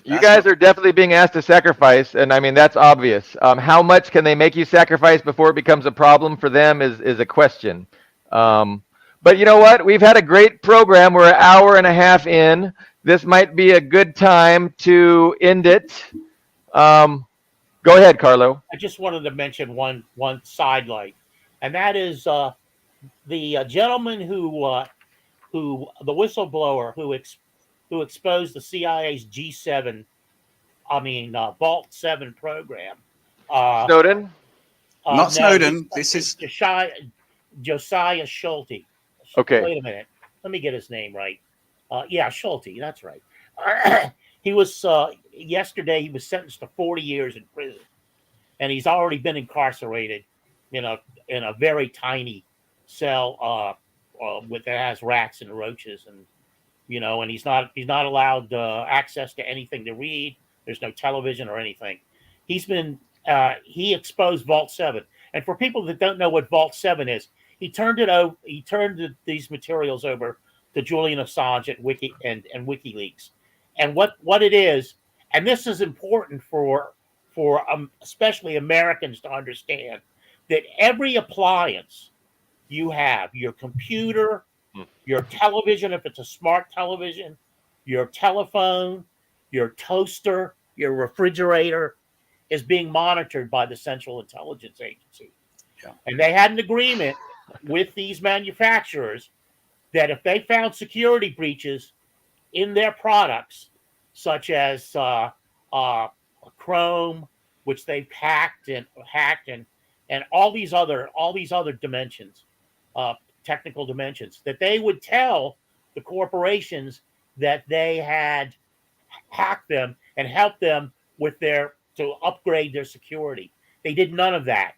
You guys are definitely being asked to sacrifice, and I mean that's obvious. How much can they make you sacrifice before it becomes a problem for them is a question. But you know what? We've had a great program. We're an hour and a half in. This might be a good time to end it. Go ahead, Carlo. I just wanted to mention one sidelight, and that is the gentleman who the whistleblower who exposed the CIA's Vault 7 program. Snowden? Not Snowden. This is Josiah Schulte. Okay. Wait a minute. Let me get his name right. Schulte. That's right. He was yesterday. He was sentenced to 40 years in prison, and he's already been incarcerated in a very tiny cell that has rats and roaches, and he's not allowed access to anything to read. There's no television or anything. He exposed Vault 7, and for people that don't know what Vault 7 is, he turned these materials over to Julian Assange at WikiLeaks, and what it is, and this is important for especially Americans to understand, that every appliance you have, your computer, Your television, if it's a smart television, your telephone, your toaster, your refrigerator is being monitored by the Central Intelligence Agency. Yeah. And they had an agreement with these manufacturers that if they found security breaches in their products, such as Chrome, which they've hacked and all these other dimensions, technical dimensions, that they would tell the corporations that they had hacked them and help them with to upgrade their security. They did none of that.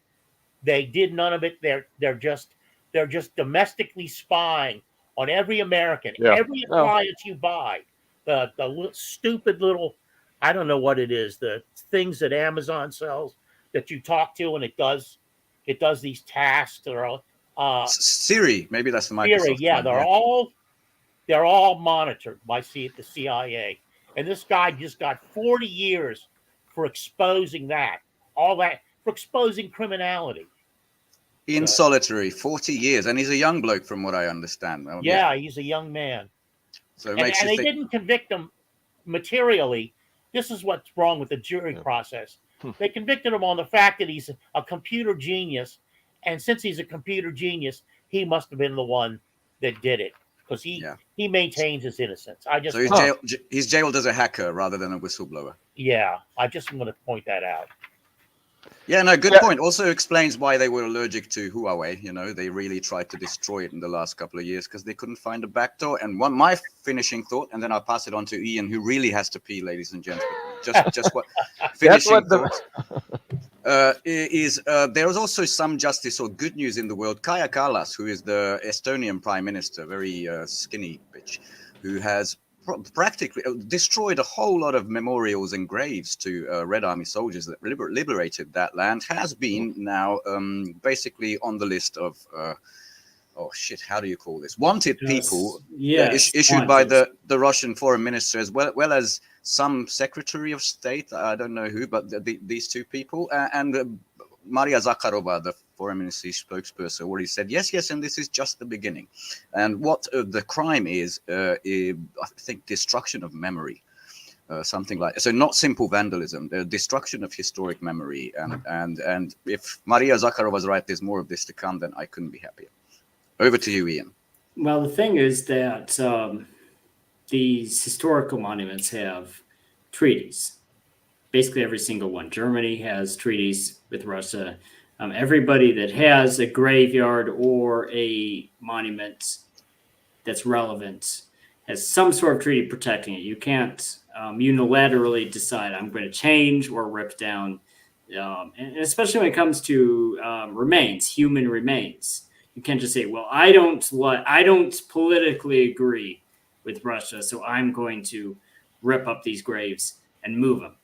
They did none of it. They're just domestically spying on every American, every appliance you buy. The stupid little, I don't know what it is, the things that Amazon sells that you talk to and it does these tasks. Or Siri, maybe that's the Microsoft Siri, yeah, one, they're all monitored by the CIA. And this guy just got 40 years for exposing for exposing criminality. In solitary, 40 years. And he's a young bloke from what I understand. Yeah, he's a young man. So it And makes you they think. didn't convict him materially. This is what's wrong with the jury process. They convicted him on the fact that he's a computer genius. And since he's a computer genius, he must have been the one that did it. Because he maintains his innocence. So he's jailed as a hacker rather than a whistleblower. Yeah, I just want to point that out. Yeah, no, good point. Also explains why they were allergic to Huawei. You know, they really tried to destroy it in the last couple of years because they couldn't find a backdoor. And my finishing thought, and then I'll pass it on to Ian, who really has to pee, ladies and gentlemen. Just what finishing thought is there is also some justice or good news in the world. Kaja Kallas, who is the Estonian prime minister, very skinny bitch, who has practically destroyed a whole lot of memorials and graves to Red Army soldiers that liberated that land, has been now basically on the list of how do you call this, wanted people issued by the Russian foreign minister, as well as some secretary of state, I don't know who, but these two people, and Maria Zakharova, the foreign ministry's spokesperson, already said yes, and this is just the beginning. And what the crime is, I think, destruction of memory, something like so. Not simple vandalism, the destruction of historic memory. And if Maria Zakharova's right, there's more of this to come. Then I couldn't be happier. Over to you, Ian. Well, the thing is that these historical monuments have treaties. Basically, every single one. Germany has treaties with Russia. Everybody that has a graveyard or a monument that's relevant has some sort of treaty protecting it. You can't unilaterally decide I'm going to change or rip down, and especially when it comes to human remains. You can't just say, "Well, I don't politically agree with Russia, so I'm going to rip up these graves and move them."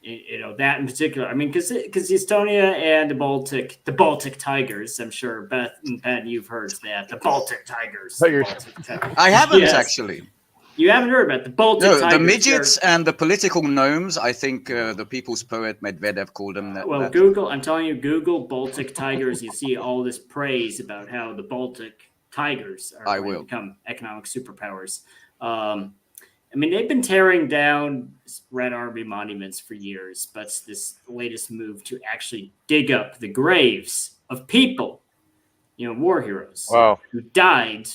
That in particular. I mean, because Estonia and the Baltic Tigers. I'm sure Beth and Pat, you've heard that the Baltic Tigers. I haven't actually. You haven't heard about the Baltic Tigers? The midgets and the political gnomes. I think the people's poet Medvedev called them that. Well, Google. I'm telling you, Google Baltic Tigers. You see all this praise about how the Baltic Tigers are going to become economic superpowers. I mean, they've been tearing down Red Army monuments for years, but this latest move to actually dig up the graves of people, war heroes who died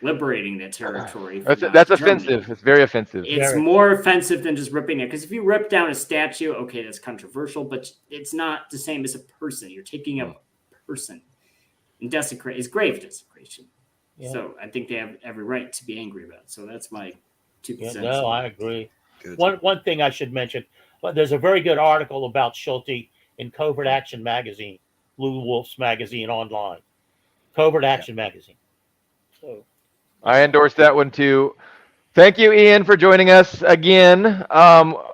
liberating that territory. That's offensive. It's very offensive. It's more offensive than just ripping it. Because if you rip down a statue, okay, that's controversial, but it's not the same as a person. You're taking up a person and desecrate. It's grave desecration. Yeah. So I think they have every right to be angry about it. So that's my 2 cents. No, I agree. One thing I should mention, there's a very good article about Schulte in Covert Action Magazine, Lou Wolf's magazine online. Covert Action Magazine. So I endorse that one too. Thank you, Ian, for joining us again.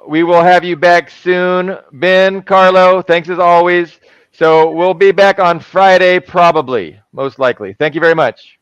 We will have you back soon. Ben, Carlo, thanks as always. So we'll be back on Friday, probably, most likely. Thank you very much.